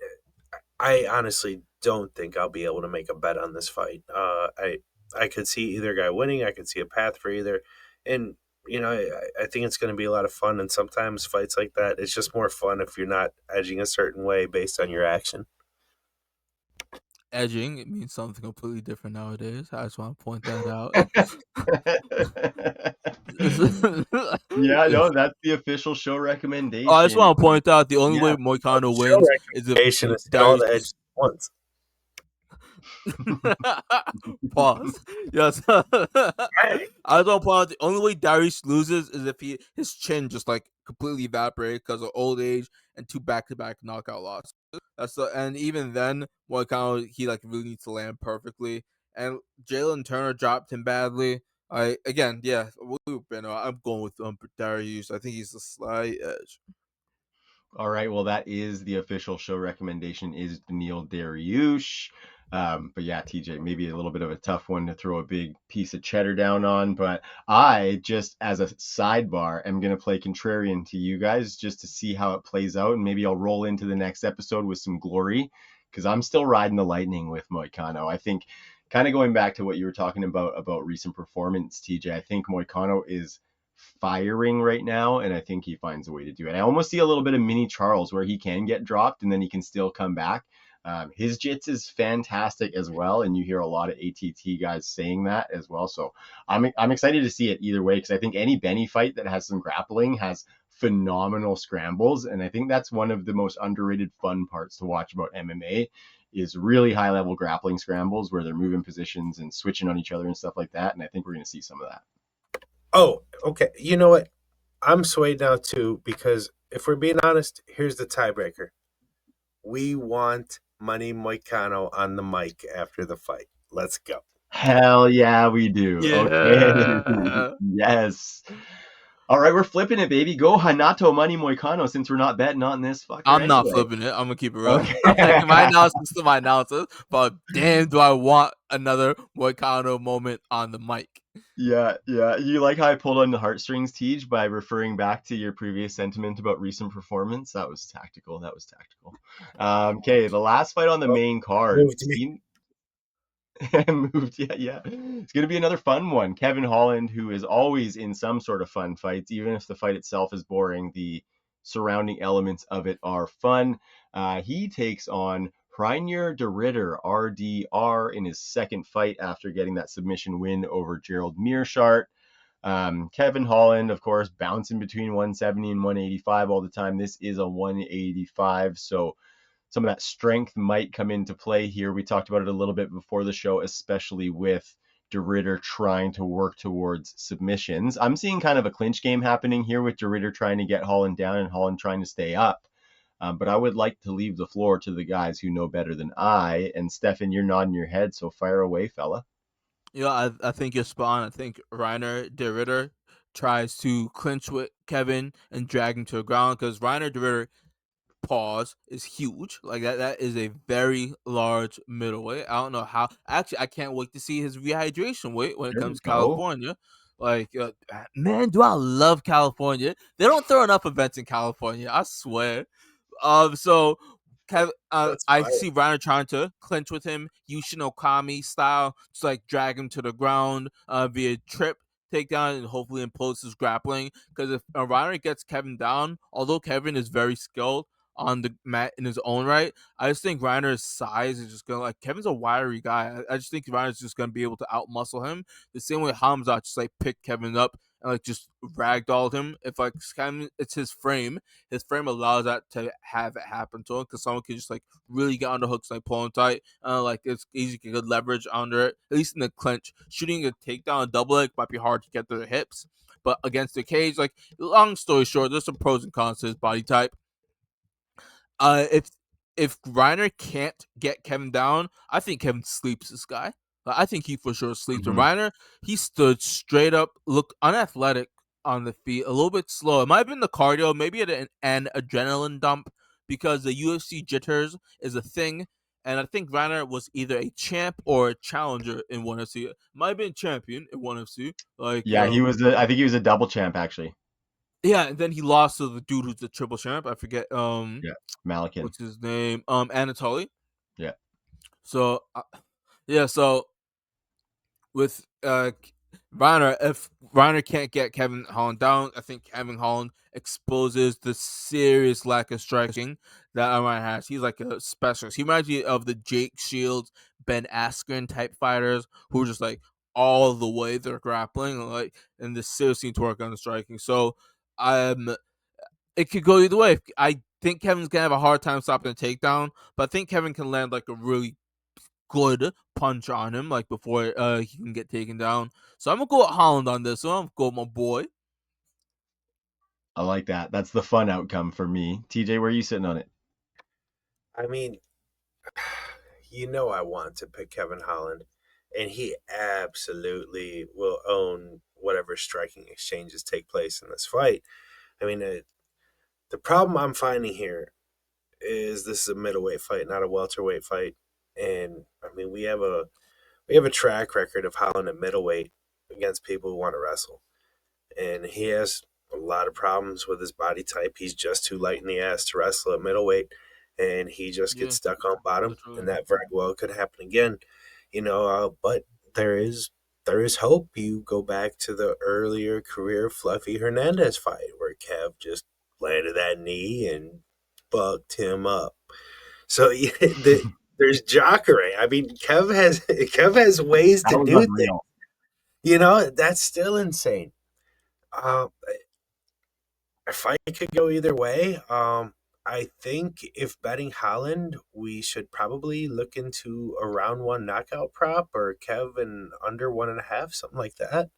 I honestly don't think I'll be able to make a bet on this fight. I could see either guy winning. I could see a path for either. And you know, I think it's going to be a lot of fun. And sometimes fights like that, it's just more fun if you're not edging a certain way based on your action. Edging, it means something completely different nowadays. I just want to point that out. Yeah, no, that's the official show recommendation. I just want to point out the only way Moicano wins is if all the edges once. Pause. Yes. I just want to point out the only way Darius loses is if his chin just like completely evaporated because of old age and 2 back-to-back knockout losses. And even then, Moicano, he like really needs to land perfectly. And Jalen Turner dropped him badly. I'm going with Darius. I think he's a slight edge. All right, well, that is the official show recommendation is Daniil Dariush. But yeah, TJ, maybe a little bit of a tough one to throw a big piece of cheddar down on. But I just, as a sidebar, am going to play contrarian to you guys just to see how it plays out. And maybe I'll roll into the next episode with some glory because I'm still riding the lightning with Moicano. I think kind of going back to what you were talking about recent performance, TJ, I think Moicano is firing right now, and I think he finds a way to do it. I almost see a little bit of mini Charles where he can get dropped and then he can still come back. His jits is fantastic as well, and you hear a lot of ATT guys saying that as well. So I'm excited to see it either way because I think any Benny fight that has some grappling has phenomenal scrambles, and I think that's one of the most underrated fun parts to watch about MMA is really high level grappling scrambles where they're moving positions and switching on each other and stuff like that. And I think we're going to see some of that. Oh, okay. You know what? I'm swayed now too because if we're being honest, here's the tiebreaker. We want Money Moicano on the mic after the fight. Let's go. Hell yeah, we do. Yeah. Okay. Yes. All right, we're flipping it, baby. Go Hanato Money Moicano since we're not betting on this fucker. I'm not anyway. flipping it. I'm going to keep it real. Okay. I'm taking my analysis to my analysis, but damn, do I want another Moicano moment on the mic. Yeah. You like how I pulled on the heartstrings, Tej, by referring back to your previous sentiment about recent performance? That was tactical. Okay, the last fight on the main card. Moved, yeah. It's going to be another fun one. Kevin Holland, who is always in some sort of fun fights, even if the fight itself is boring, the surrounding elements of it are fun. He takes on Reinier de Ridder, RDR, in his second fight after getting that submission win over Gerald Meerschaert. Kevin Holland, of course, bouncing between 170 and 185 all the time. This is a 185, so some of that strength might come into play here. We talked about it a little bit before the show, especially with de Ridder trying to work towards submissions. I'm seeing kind of a clinch game happening here with de Ridder trying to get Holland down and Holland trying to stay up. But I would like to leave the floor to the guys who know better than I. And Stefan, you're nodding your head, so fire away, fella. Yeah, I think you're spot on. I think Reiner de Ridder tries to clinch with Kevin and drag him to the ground because Reiner de Ridder pause is huge. Like that is a very large middleweight. I don't know how. Actually, I can't wait to see his rehydration weight when it There we comes to go. California. Like, man, do I love California? They don't throw enough events in California. I swear. So That's I fire. see Reiner trying to clinch with him, Yushin Okami style, just like drag him to the ground via trip takedown and hopefully impose his grappling. Because if Reiner gets Kevin down, although Kevin is very skilled on the mat in his own right, I just think Reiner's size is just gonna, like, Kevin's a wiry guy. I just think Reiner's just gonna be able to outmuscle him the same way Hamza just like picked Kevin up and like just ragdolled him. If like Kevin, it's his frame allows that to have it happen to him because someone can just like really get on the hooks, like pulling tight. Like it's easy to get leverage under it, at least in the clinch. Shooting a takedown, a double leg might be hard to get to the hips, but against the cage, like, long story short, there's some pros and cons to his body type. If Reiner can't get Kevin down, I think Kevin sleeps this guy. I think he for sure sleeps. And Reiner, he stood straight up, looked unathletic on the feet, a little bit slow. It might have been the cardio, maybe an adrenaline dump because the UFC jitters is a thing. And I think Reiner was either a champ or a challenger in ONE FC. Might have been champion in ONE FC. Like, Yeah, I think he was a double champ, actually. yeah, and then he lost to the dude who's the triple champ. I forget Yeah, Malikin. what's his name? Anatoly. Yeah. So yeah, so with Reiner, if Reiner can't get Kevin Holland down, I think Kevin Holland exposes the serious lack of striking that Reiner has. He's like a specialist. He reminds me of the Jake Shields, Ben Askren type fighters who are just like all the way they're grappling, like, and they seriously need to work on the striking. So it could go either way. I think Kevin's gonna have a hard time stopping the takedown, but I think Kevin can land like a really good punch on him, like before he can get taken down. So I'm gonna go with Holland on this one. I'm gonna go with my boy. I like that. That's the fun outcome for me. TJ, where are you sitting on it? I mean, I want to pick Kevin Holland, and he absolutely will own whatever striking exchanges take place in this fight. I mean, the problem I'm finding here is this is a middleweight fight, not a welterweight fight, and I mean we have a track record of Holland at middleweight against people who want to wrestle, and he has a lot of problems with his body type. He's just too light in the ass to wrestle at middleweight, and he just gets stuck on bottom, and that very well could happen again. But there is hope. You go back to the earlier career Fluffy Hernandez fight where Kev just landed that knee and bucked him up. So there's jockering. I mean, Kev has ways to do things. That's still insane. A fight could go either way. I think if betting Holland, we should probably look into a round one knockout prop or Kevin under 1.5, something like that.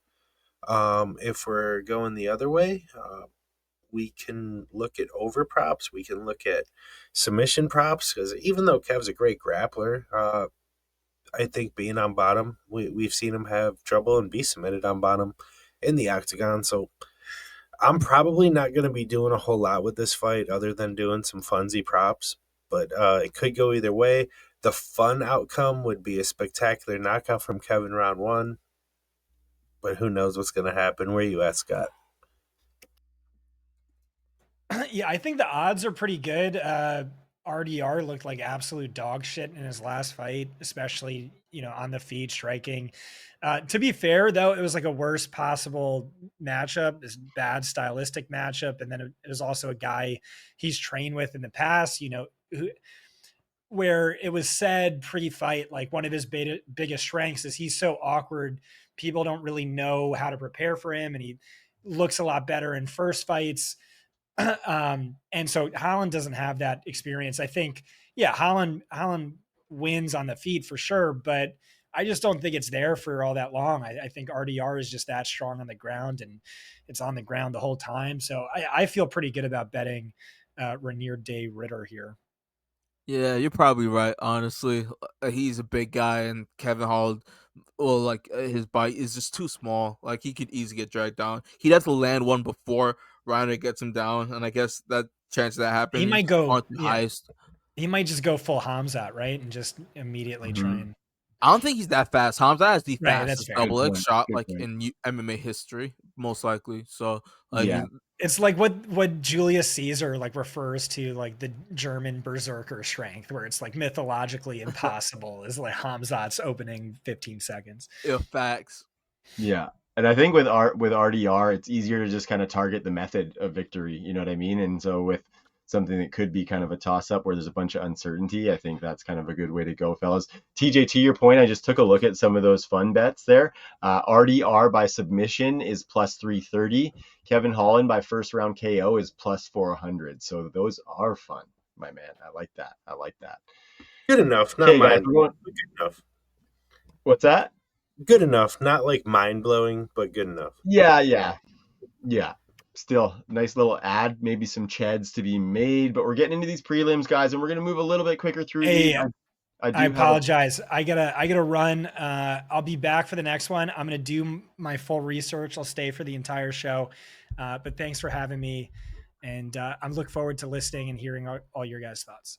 If we're going the other way, we can look at over props. We can look at submission props because even though Kev's a great grappler, I think being on bottom, we've seen him have trouble and be submitted on bottom in the octagon. So I'm probably not going to be doing a whole lot with this fight other than doing some funsy props, but it could go either way. The fun outcome would be a spectacular knockout from Kevin round one, but who knows what's going to happen. Where you at, Scott? Yeah, I think the odds are pretty good. RDR looked like absolute dog shit in his last fight, especially, on the feet striking. To be fair, though, it was like a worst possible matchup, this bad stylistic matchup. And then it was also a guy he's trained with in the past, who where it was said pre-fight, like one of his biggest strengths is he's so awkward. People don't really know how to prepare for him, and he looks a lot better in first fights. And so Holland doesn't have that experience. I think, yeah, Holland wins on the feet for sure, but I just don't think it's there for all that long. I think RDR is just that strong on the ground, and it's on the ground the whole time. So I feel pretty good about betting Rainier Day Ritter here. Yeah, you're probably right. Honestly, he's a big guy, and Kevin Holland, well, like his bite is just too small. Like he could easily get dragged down. He'd have to land one before Reiner gets him down, and I guess that chance of that He happening might go, aren't the highest. he might just go full Hamzat, right, and just immediately try Mhm. and. I don't think he's that fast. Hamza has the Right, that's fastest fair. double leg point, shot good like point. in MMA history, most likely. So Yeah. It's like what Julius Caesar like refers to, like the German berserker strength, where it's like mythologically impossible is like Hamzat's opening 15 seconds. facts. Yeah. And I think with RDR, it's easier to just kind of target the method of victory. You know what I mean? And so with something that could be kind of a toss up where there's a bunch of uncertainty, I think that's kind of a good way to go, fellas. TJ, to your point, I just took a look at some of those fun bets there. RDR by submission is plus 330. Kevin Holland by first round KO is plus 400. So those are fun, my man. I like that. I like that. Good enough, not Okay, guys, mind. we're going. Good enough. What's that? Good enough, not like mind blowing, but good enough. Yeah. Still, nice little ad, maybe some cheds to be made, but we're getting into these prelims, guys, and we're gonna move a little bit quicker through these. Hey, I do I have apologize. I gotta run. I'll be back for the next one. I'm gonna do my full research. I'll stay for the entire show. But thanks for having me, and I'm looking forward to listening and hearing all your guys' thoughts.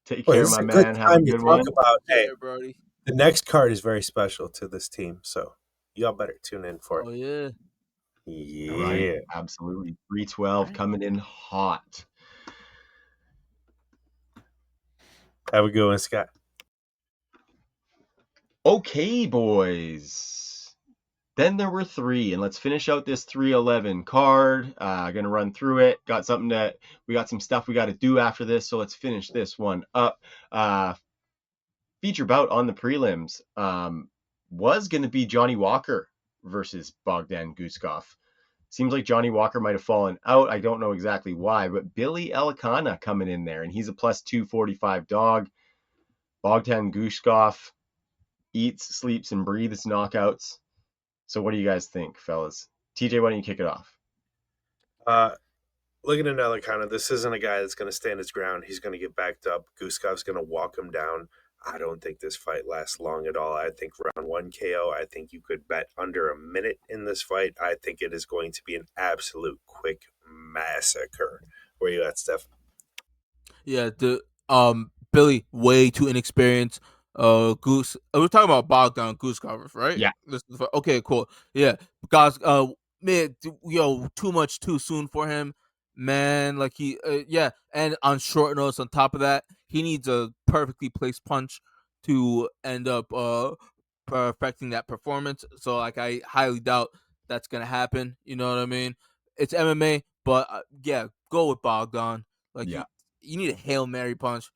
take Well, care, this is my a good man. Have a time to good talk one. about. Hey, Yeah, Brody. the next card is very special to this team, so y'all better tune in for Oh it. yeah. Yeah. Right, absolutely. 312 coming in hot. Have a good one, Scott. Okay, boys. Then there were three, and let's finish out this 311 card. Gonna run through it. We got some stuff we got to do after this, so let's finish this one up. Feature bout on the prelims was going to be Johnny Walker versus Bogdan Guskov. Seems like Johnny Walker might have fallen out. I don't know exactly why, but Billy Elikana coming in there, and he's a plus 245 dog. Bogdan Guskov eats, sleeps, and breathes knockouts. So what do you guys think, fellas? TJ, why don't you kick it off? Looking at Elikana, this isn't a guy that's going to stand his ground. He's going to get backed up. Guskov's going to walk him down. I don't think this fight lasts long at all. I think round 1 KO. I think you could bet under a minute in this fight. I think it is going to be an absolute quick massacre. Where you at, Steph? Yeah, the Billy way too inexperienced. Goose. We're talking about Bogdan Goose covers, right? Yeah. Okay, cool. Yeah, guys. Man, too much too soon for him, man. Like yeah, and on short notice, on top of that, he needs a perfectly placed punch to end up perfecting that performance. So like, I highly doubt that's gonna happen. You know what I mean? It's MMA, but yeah, go with Bogdan. Like Yeah. you need a Hail Mary punch.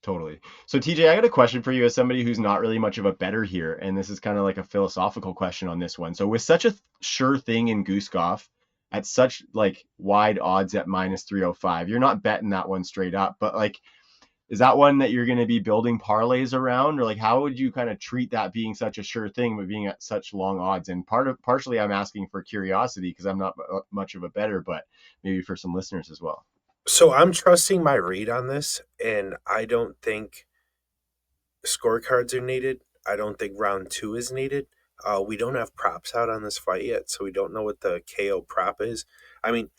Totally. So TJ, I got a question for you as somebody who's not really much of a bettor here, and this is kind of like a philosophical question on this one. So with such a sure thing in Guskov at such like wide odds at minus 305, you're not betting that one straight up, but like, is that one that you're going to be building parlays around, or like how would you kind of treat that being such a sure thing but being at such long odds? And partially I'm asking for curiosity because I'm not much of a bettor, but maybe for some listeners as well. So I'm trusting my read on this, and I don't think scorecards are needed. I don't think round 2 is needed. We don't have props out on this fight yet, so we don't know what the KO prop is. I mean,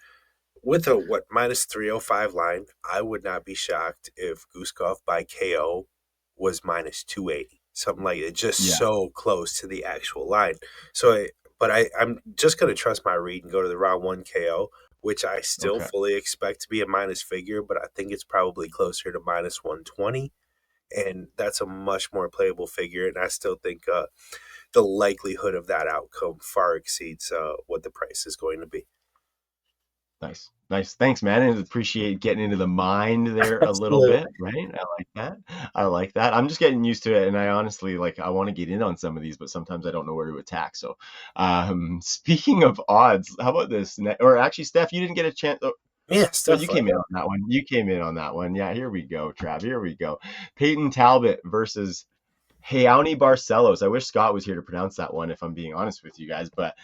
with a minus 305 line, I would not be shocked if Guskov by KO was minus 280, something like it, just so close to the actual line. So, I'm just going to trust my read and go to the round 1 KO, which I still fully expect to be a minus figure, but I think it's probably closer to minus 120, and that's a much more playable figure. And I still think the likelihood of that outcome far exceeds what the price is going to be. Nice. Nice. Thanks, man. And appreciate getting into the mind there a little Absolutely. bit, right? I like that. I like that. I'm just getting used to it. And I honestly, like, I want to get in on some of these, but sometimes I don't know where to attack. So, speaking of odds, how about this? Or actually, Steph, you didn't get a chance. Oh, Yeah, well, stuff you like came in on that one. You came in on that one. Yeah, here we go, Trav. Here we go. Peyton Talbot versus Heoni Barcelos. I wish Scott was here to pronounce that one, if I'm being honest with you guys. But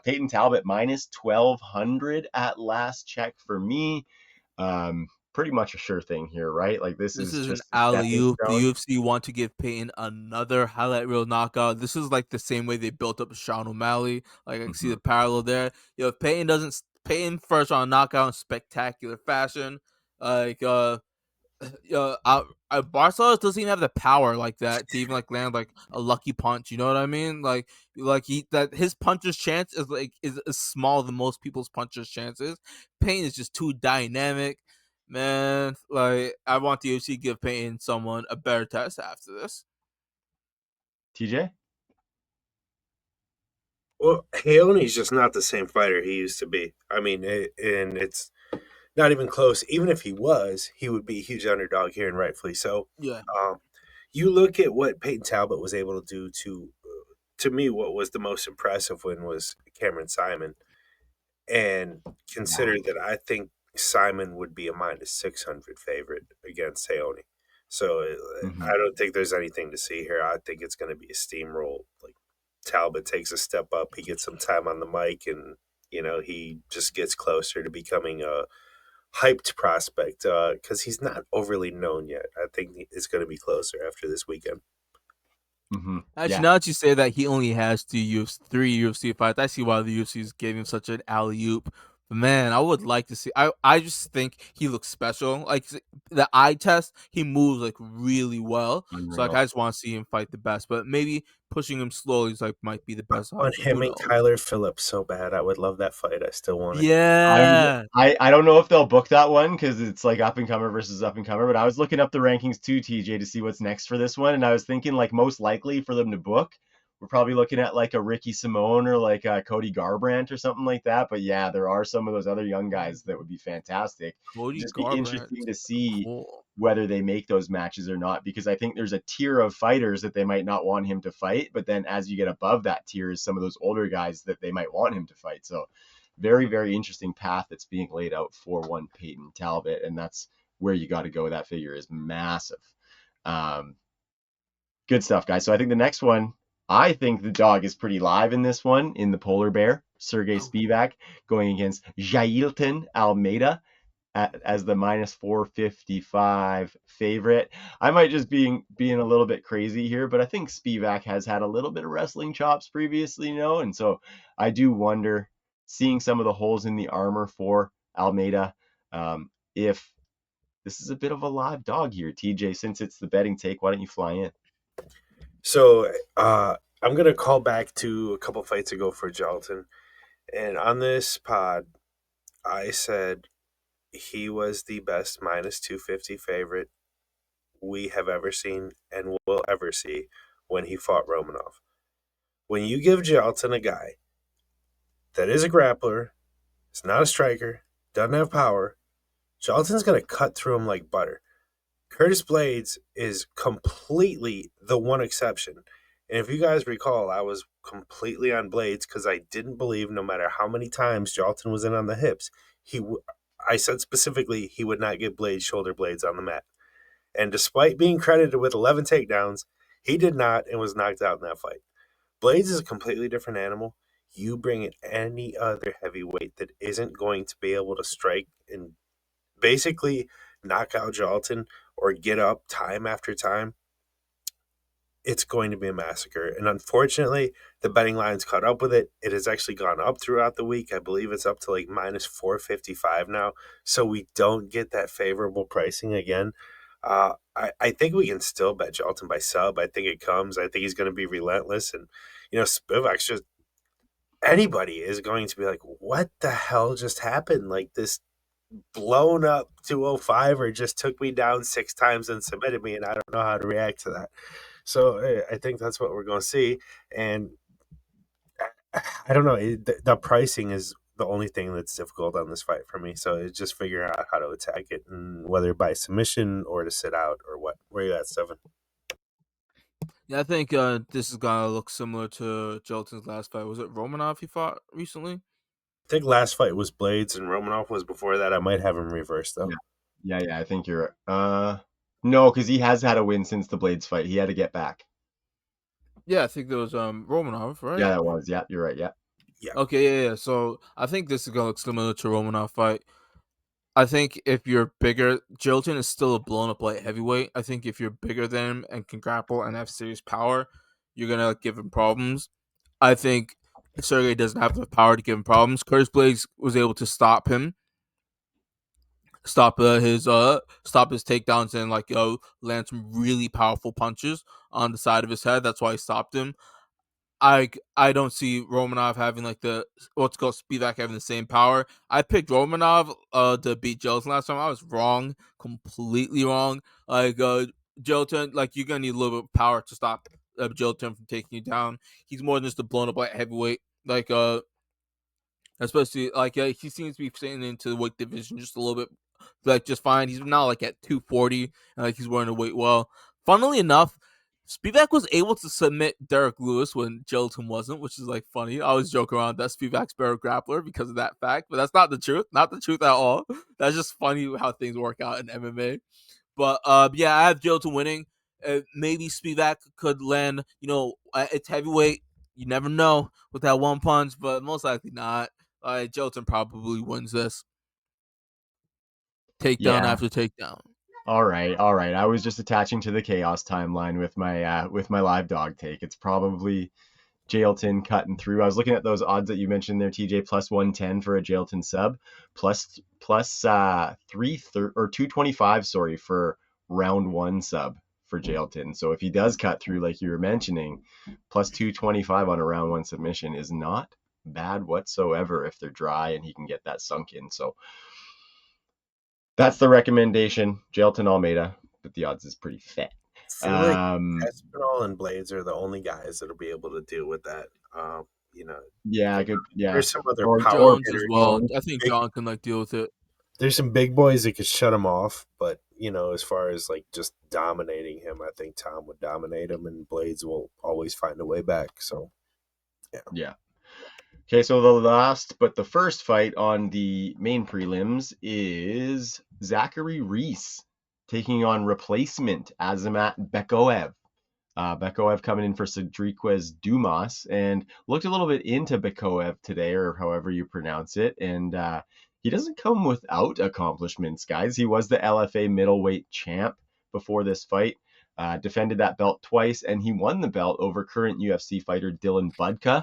Peyton Talbot minus 1,200 at last check for me. Pretty much a sure thing here, right? Like this This is is an just a alley stepping oop. The stone. UFC want to give Payton another highlight reel knockout. This is like the same way they built up Sean O'Malley. Like I can see the parallel there. If Payton doesn't, Payton first round knockout in spectacular fashion. Like Barcelos doesn't even have the power like that to even like land like a lucky punch. You know what I mean? Like his puncher's chance is small than most people's puncher's chances. Payne is just too dynamic, man. Like I want the UFC to give Payne someone a better test after this. TJ? Well, Heoni's just not the same fighter he used to be. I mean, and it's not even close. Even if he was, he would be a huge underdog here, and rightfully so. Yeah. You look at what Peyton Talbot was able to do to me, what was the most impressive win was Cameron Simon, and consider that I think Simon would be a minus 600 favorite against Heoni. So Mm-hmm. I don't think there's anything to see here. I think it's going to be a steamroll. Like Talbot takes a step up, he gets some time on the mic, and he just gets closer to becoming a hyped prospect because he's not overly known yet. I think it's going to be closer after this weekend. Mm-hmm. Actually, Yeah. now that you say that he only has three UFC fights, I see why the UFC is giving him such an alley oop. But man, I would like to see. I just think he looks special. Like the eye test, he moves like really well. So like Unreal. I just want to see him fight the best. But maybe pushing him slowly is like might be the best On option. Who him and knows? Kyler Phillips so bad. I would love that fight. I still want it. Yeah. I don't know if they'll book that one because it's like up and comer versus up and comer. But I was looking up the rankings too, TJ, to see what's next for this one, and I was thinking like most likely for them to book, we're probably looking at like a Ricky Simone or like a Cody Garbrandt or something like that. But yeah, there are some of those other young guys that would be fantastic. It'd Cody just be Garbrandt. interesting to see Cool. whether they make those matches or not, because I think there's a tier of fighters that they might not want him to fight, but then as you get above that tier is some of those older guys that they might want him to fight. So very, very interesting path that's being laid out for one Peyton Talbot, and that's where you got to go. That figure is massive. Um, Good stuff, guys. So I think the next one, I think the dog is pretty live in this one, in the polar bear. Sergey Spivak going against Jailton Almeida as the minus 455 favorite. I might just being a little bit crazy here, but I think Spivak has had a little bit of wrestling chops previously, and so I do wonder, seeing some of the holes in the armor for Almeida, if this is a bit of a live dog here. TJ, since it's the betting take, why don't you fly in? So I'm going to call back to a couple fights ago for Jalton. And on this pod, I said he was the best minus 250 favorite we have ever seen and will ever see when he fought Romanov. When you give Jalton a guy that is a grappler, is not a striker, doesn't have power, Jalton's going to cut through him like butter. Curtis Blades is completely the one exception. And if you guys recall, I was completely on Blades because I didn't believe no matter how many times Jalton was in on the hips, I said specifically he would not get Blades shoulder blades on the mat. And despite being credited with 11 takedowns, he did not and was knocked out in that fight. Blades is a completely different animal. You bring in any other heavyweight that isn't going to be able to strike and basically knock out Jalton or get up time after time, it's going to be a massacre. And unfortunately, the betting line's caught up with it. It has actually gone up throughout the week. I believe it's up to like minus 455 now. So we don't get that favorable pricing again. I think we can still bet Jalton by sub. I think it comes. I think he's going to be relentless. And, Spivak's just, anybody is going to be like, what the hell just happened? Like this blown up 205 just took me down 6 times and submitted me, and I don't know how to react to that. So I think that's what we're going to see. And I don't know. The pricing is the only thing that's difficult on this fight for me. So it's just figuring out how to attack it, and whether by submission or to sit out or what. Where you at, Stefan? Yeah, I think this is gonna look similar to Jelton's last fight. Was it Romanov he fought recently? I think last fight was Blades and Romanov was before that. I might have him reversed though. Yeah, I think you're no, because he has had a win since the Blades fight. He had to get back. Yeah, I think there was Romanov, right? Yeah, that was. Yeah, you're right. Yeah. Okay, yeah. So I think this is gonna look similar to Romanov fight. I think if you're bigger, Jilton is still a blown up light heavyweight. I think if you're bigger than him and can grapple and have serious power, you're gonna give him problems. I think Sergey doesn't have the power to give him problems. Curtis Blades was able to stop him, stop his takedowns and land some really powerful punches on the side of his head. That's why he stopped him. I don't see Romanov having like the what's called Spivak having the same power. I picked Romanov to beat Jelton last time. I was wrong, completely wrong. Jelton, you're gonna need a little bit of power to stop Jelton from taking you down. He's more than just a blown up light heavyweight. Especially he seems to be fitting into the weight division just a little bit, just fine. He's now at 240, and he's wearing the weight well. Funnily enough, Spivak was able to submit Derek Lewis when Jelton wasn't, which is funny. I always joke around that Spivak's better grappler because of that fact, but that's not the truth. Not the truth at all. That's just funny how things work out in MMA. But yeah, I have Jelton winning. Maybe Spivak could land. It's heavyweight. You never know with that one punch, but most likely not. Jelton probably wins this. Takedown after takedown. All right. I was just attaching to the chaos timeline with my live dog take. It's probably Jailton cutting through. I was looking at those odds that you mentioned there, TJ, plus 110 for a Jailton sub, plus 225, sorry, for round one sub for Jailton. So if he does cut through, like you were mentioning, plus 225 on a round one submission is not bad whatsoever if they're dry and he can get that sunk in. So that's the recommendation, Jailton Almeida, but the odds is pretty fat. I feel like Espinal and Blades are the only guys that'll be able to deal with that. Yeah, good. Yeah, there's some other Or power Jones as hitters. well. I think John can deal with it. There's some big boys that could shut him off, but as far as just dominating him, I think Tom would dominate him, and Blades will always find a way back. So, yeah. Okay, so the first fight on the main prelims is Zachary Reese taking on replacement Azamat Bekoev. Bekoev coming in for Cedriquez Dumas, and looked a little bit into Bekoev today, or however you pronounce it, and he doesn't come without accomplishments, guys. He was the LFA middleweight champ before this fight, defended that belt twice, and he won the belt over current UFC fighter Dylan Budka.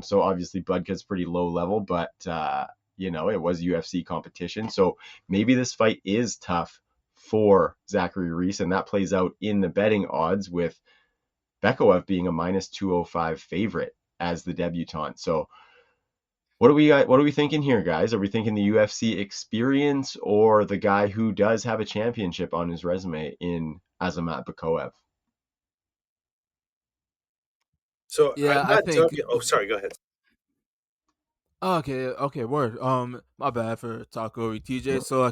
So obviously Budka's pretty low level, but it was UFC competition. So maybe this fight is tough for Zachary Reese, and that plays out in the betting odds with Bekoev being a minus 205 favorite as the debutant. So what are we thinking here, guys? Are we thinking the UFC experience or the guy who does have a championship on his resume in Azamat Bekoev? So yeah, I'm not I think. talking. Oh, sorry. Go ahead. Okay, word. My bad for talking over TJ. So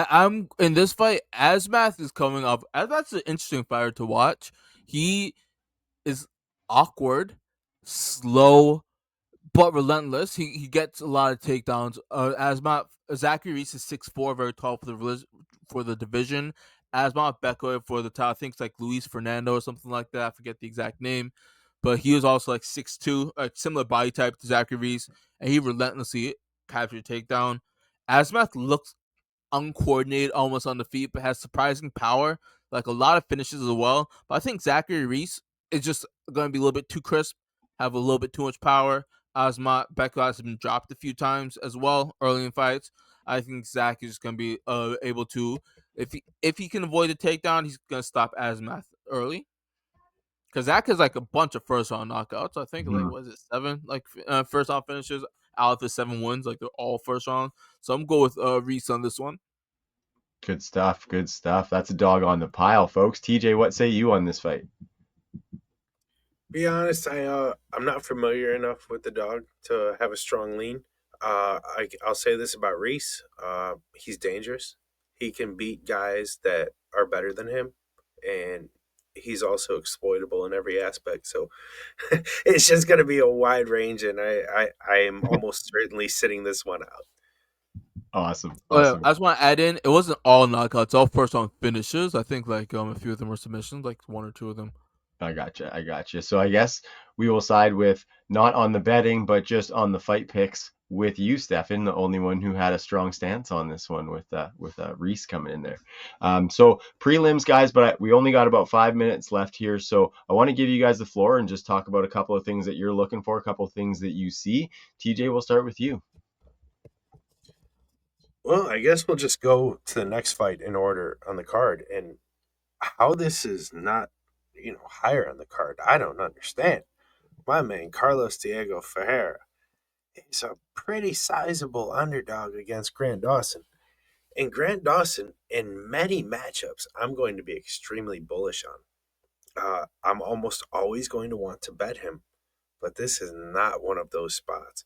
I'm in this fight. Asmath is coming up. Asmath's an interesting fighter to watch. He is awkward, slow, but relentless. He gets a lot of takedowns. Zachary Reese is 6'4", very tall for the division. Asmat Bekoev for the top, I think it's Luis Fernando or something like that. I forget the exact name, but he was also 6'2", similar body type to Zachary Reese, and he relentlessly captured takedown. Asmat looks uncoordinated, almost on the feet, but has surprising power, a lot of finishes as well. But I think Zachary Reese is just going to be a little bit too crisp, have a little bit too much power. Asmat Bekoev has been dropped a few times as well early in fights. I think Zach is going to be able to, if he can avoid the takedown, he's going to stop Asmat early. Because Zach has a bunch of first round knockouts. I think what is it, 7 first round finishes out of the 7 wins. They're all first round. So I'm going with Reese on this one. Good stuff. That's a dog on the pile, folks. TJ, what say you on this fight? Be honest, I'm not familiar enough with the dog to have a strong lean. I'll say this about Reese. He's dangerous. He can beat guys that are better than him, and he's also exploitable in every aspect. So it's just going to be a wide range, and I am almost certainly sitting this one out. Awesome. Oh, yeah, Awesome. I just want to add in, it wasn't all knockouts, all first round finishes. I think like a few of them were submissions, like one or two of them. I gotcha. I gotcha. So I guess we will side with not on the betting, but just on the fight picks with you, Stefan, the only one who had a strong stance on this one with Reese coming in there. So prelims, guys, but we only got about 5 minutes left here. So I want to give you guys the floor and just talk about a couple of things that you're looking for, a couple of things that you see. TJ, we'll start with you. Well, I guess we'll just go to the next fight in order on the card, and how this is not, higher on the card. I don't understand. My man, Carlos Diego Ferreira, is a pretty sizable underdog against Grant Dawson. And Grant Dawson, in many matchups, I'm going to be extremely bullish on. I'm almost always going to want to bet him, but this is not one of those spots.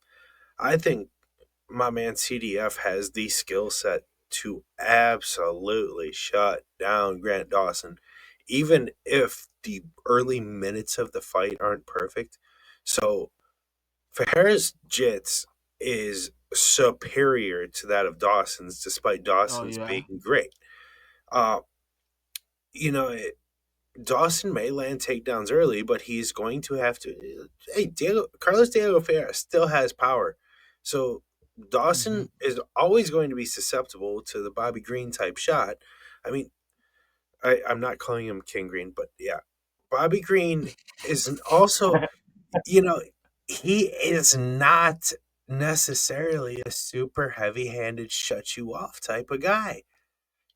I think my man CDF has the skill set to absolutely shut down Grant Dawson, even if the early minutes of the fight aren't perfect. So Ferreira's jits is superior to that of Dawson's, despite Oh Dawson's yeah. being great. Uh, you know, Dawson may land takedowns early, but he's going to have to. Hey, Carlos Diego Ferreira still has power, so Mm-hmm. Dawson is always going to be susceptible to the Bobby Green type shot. I mean, I'm not calling him King Green, but yeah, Bobby Green is also, you know, he is not necessarily a super heavy handed shut you off type of guy.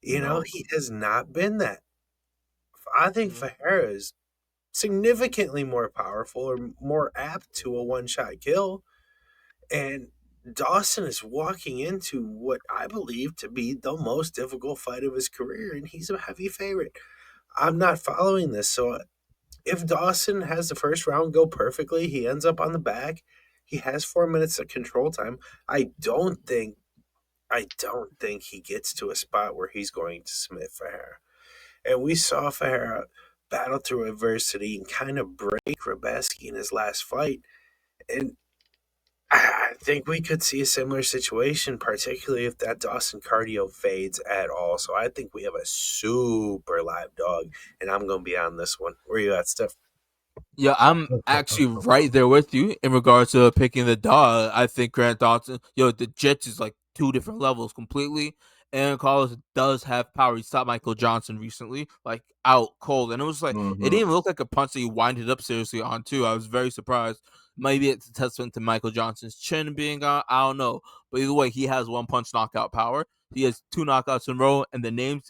No. He has not been that. I think Mm-hmm. Ferreira is significantly more powerful or more apt to a one shot kill. And Dawson is walking into what I believe to be the most difficult fight of his career, and he's a heavy favorite. I'm not following this. So if Dawson has the first round go perfectly, he ends up on the back. He has 4 minutes of control time. I don't think he gets to a spot where he's going to submit Ferreira. And we saw Ferreira battle through adversity and kind of break Rabeski in his last fight. And I think we could see a similar situation, particularly if that Dawson cardio fades at all. So I think we have a super live dog, and I'm going to be on this one. Where you at, Steph? Yeah, I'm actually right there with you in regards to picking the dog. I think Grant Dawson, the Jets is like two different levels completely. And Carlos does have power. He stopped Michael Johnson recently, like out cold. And it was like, it Mm-hmm. didn't even look like a punch that he winded up seriously on, too. I was very surprised. Maybe it's a testament to Michael Johnson's chin being on. I don't know. But either way, he has one punch knockout power. He has two knockouts in a row. And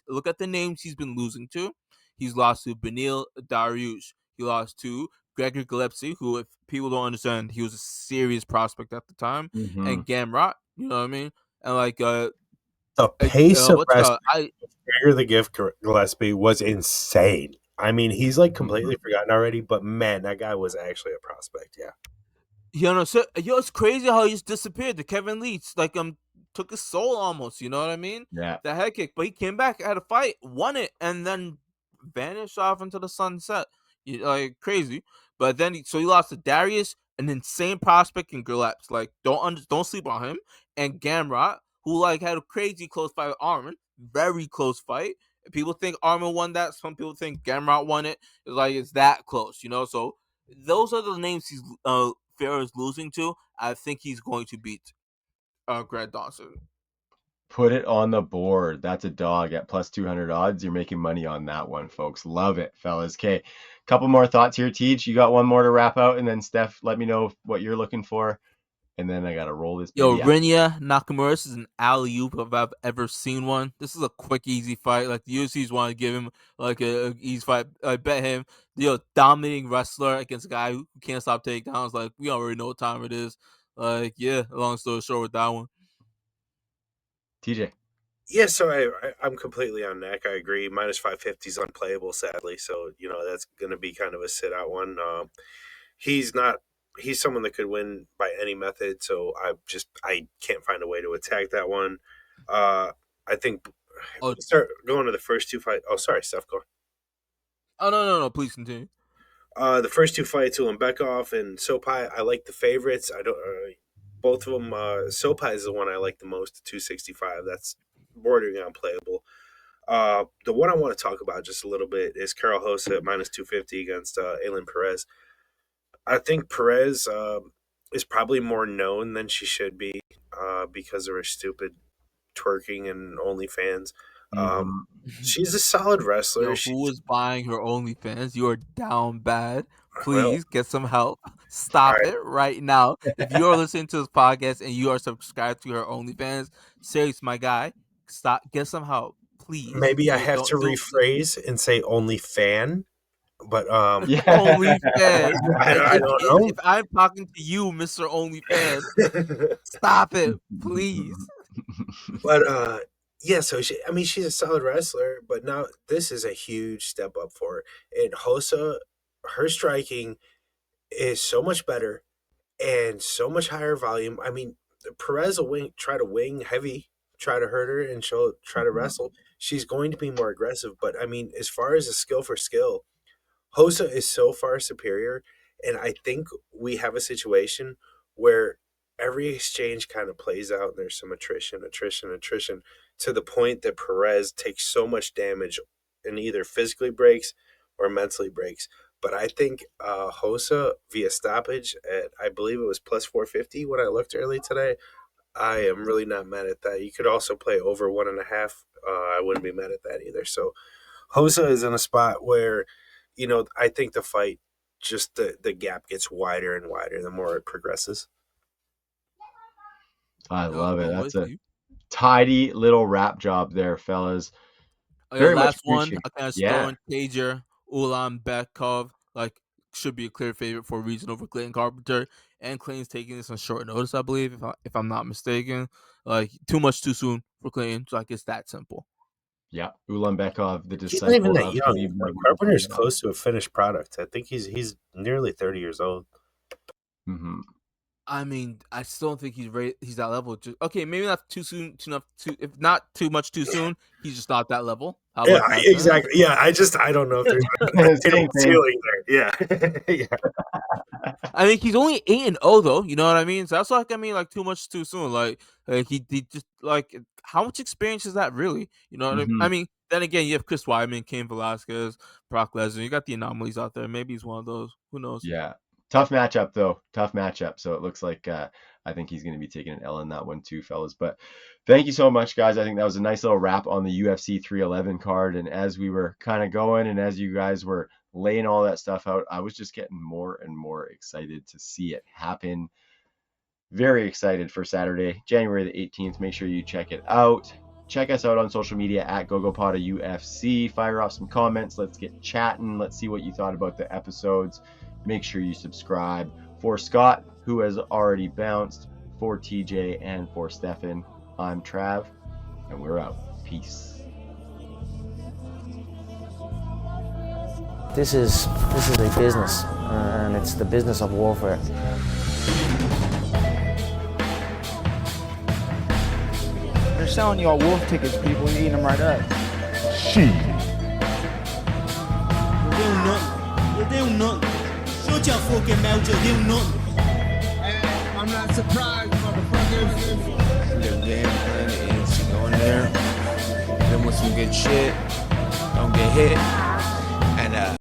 look at the names he's been losing to. He's lost to Benil Dariush. He lost to Gregory Gillespie, who, if people don't understand, he was a serious prospect at the time, Mm-hmm. and Gamrot, you know what I mean? And like, The pace of what's wrestling I Gregor the Gift Gillespie was insane. I mean, he's like Mm-hmm. completely forgotten already, but man, that guy was actually a prospect. Yeah. it's crazy how he just disappeared. The Kevin Leach took his soul almost. You know what I mean? Yeah. The head kick, but he came back, had a fight, won it, and then vanished off into the sunset. Like crazy. But then he lost to Darius, an insane prospect in Gillespie. Like don't sleep on him. And Gamrot, who like had a crazy close fight with Armin, very close fight. People think Armin won that. Some people think Gamrot won it. It's that close, So those are the names Farrah is losing to. I think he's going to beat Grant Dawson. Put it on the board. That's a dog at plus 200 odds. You're making money on that one, folks. Love it, fellas. Okay, couple more thoughts here, Teach. You got one more to wrap out, and then Steph, let me know what you're looking for, and then I gotta roll this Yo, baby out. Rinya Nakamura, this is an alley oop if I've ever seen one. This is a quick, easy fight. Like the UFC's want to give him like a easy fight. I bet him, dominating wrestler against a guy who can't stop takedowns. Like we already know what time it is. Like yeah, long story short with that one. TJ. Yeah, so I'm completely on neck. I agree. Minus 550 is unplayable, sadly. So that's going to be kind of a sit out one. He's not he's someone that could win by any method. So I can't find a way to attack that one. I think if Oh, we start going to the first two fights. Oh, sorry, Steph, go. oh no, please continue. The first two fights, Ulanbekov and Sopai, I like the favorites. I don't. Both of them. Sopai is the one I like the most. 265. That's bordering on playable. The one I want to talk about just a little bit is Carol Hossa at minus 250 against Aylin Perez. I think Perez is probably more known than she should be because of her stupid twerking and OnlyFans. She's a solid wrestler. Yo, She's, who is buying her OnlyFans? You are down bad. well, Please get some help. all Stop right. it right now. If you are listening to this podcast and you are subscribed to her OnlyFans, serious, my guy, stop. Get some help, please. Maybe I have Don't- to rephrase and say only fan, but Yeah. OnlyFans. I don't know. If I'm talking to you, Mr. OnlyFans, stop it, please. But yeah, so she's a solid wrestler, but now this is a huge step up for her. And Hossa, her striking is so much better and so much higher volume. I mean, Perez will try to wing heavy, try to hurt her, and she'll try to wrestle. She's going to be more aggressive, but I mean, as far as a skill for skill, Hossa is so far superior, and I think we have a situation where every exchange kind of plays out, and there's some attrition, to the point that Perez takes so much damage and either physically breaks or mentally breaks. But I think Hossa via stoppage at, I believe it was plus 450 when I looked early today. I am really not mad at that. You could also play over 1.5. I wouldn't be mad at that either. So Hossa is in a spot where, I think the fight, just the gap gets wider and wider the more it progresses. I love it. I'm That's with a you. tidy little wrap job there, fellas. Oh, Very yeah, much last one. appreciate I think Yeah. Stone Cager, Ulanbekov, should be a clear favorite for a reason over Clayton Carpenter. And Clayton's taking this on short notice, I believe, if I'm not mistaken. Too much too soon for Clayton. So it's that simple. Yeah, Ulanbekov, the He's not even disciple that of young. Khabib Nurmagomedov. Carpenter's close to a finished product. I think he's nearly 30 years old. Mhm. I mean, I still don't think he's ready. He's that level. Okay, maybe not too soon. If not too much too soon, he's just not that level. How Yeah, about that? exactly. Yeah, I don't know if there's a Same thing. ceiling there. Yeah. Yeah. I think he's only 8-0 though. You know what I mean? So that's too much too soon. He just how much experience is that really? You know what I mean? I mean, then again, you have Chris Weidman, Cain Velasquez, Brock Lesnar. You got the anomalies out there. Maybe he's one of those. Who knows? Yeah. Tough matchup, though. Tough matchup. So it looks like I think he's going to be taking an L in that one too, fellas. But thank you so much, guys. I think that was a nice little wrap on the UFC 311 card. And as we were kind of going and as you guys were laying all that stuff out, I was just getting more and more excited to see it happen. Very excited for Saturday, January the 18th. Make sure you check it out. Check us out on social media at GogoPoda UFC. Fire off some comments. Let's get chatting. Let's see what you thought about the episodes. Make sure you subscribe. For Scott, who has already bounced, for TJ, and for Stefan, I'm Trav, and we're out. Peace. This is a business, and it's the business of warfare. They're selling y'all wolf tickets, people. You're eating them right up. Shut your fucking mouth, you do nothing. I'm not surprised, motherfuckers. Their game plan is to go in there, hit them with some good shit, don't get hit, and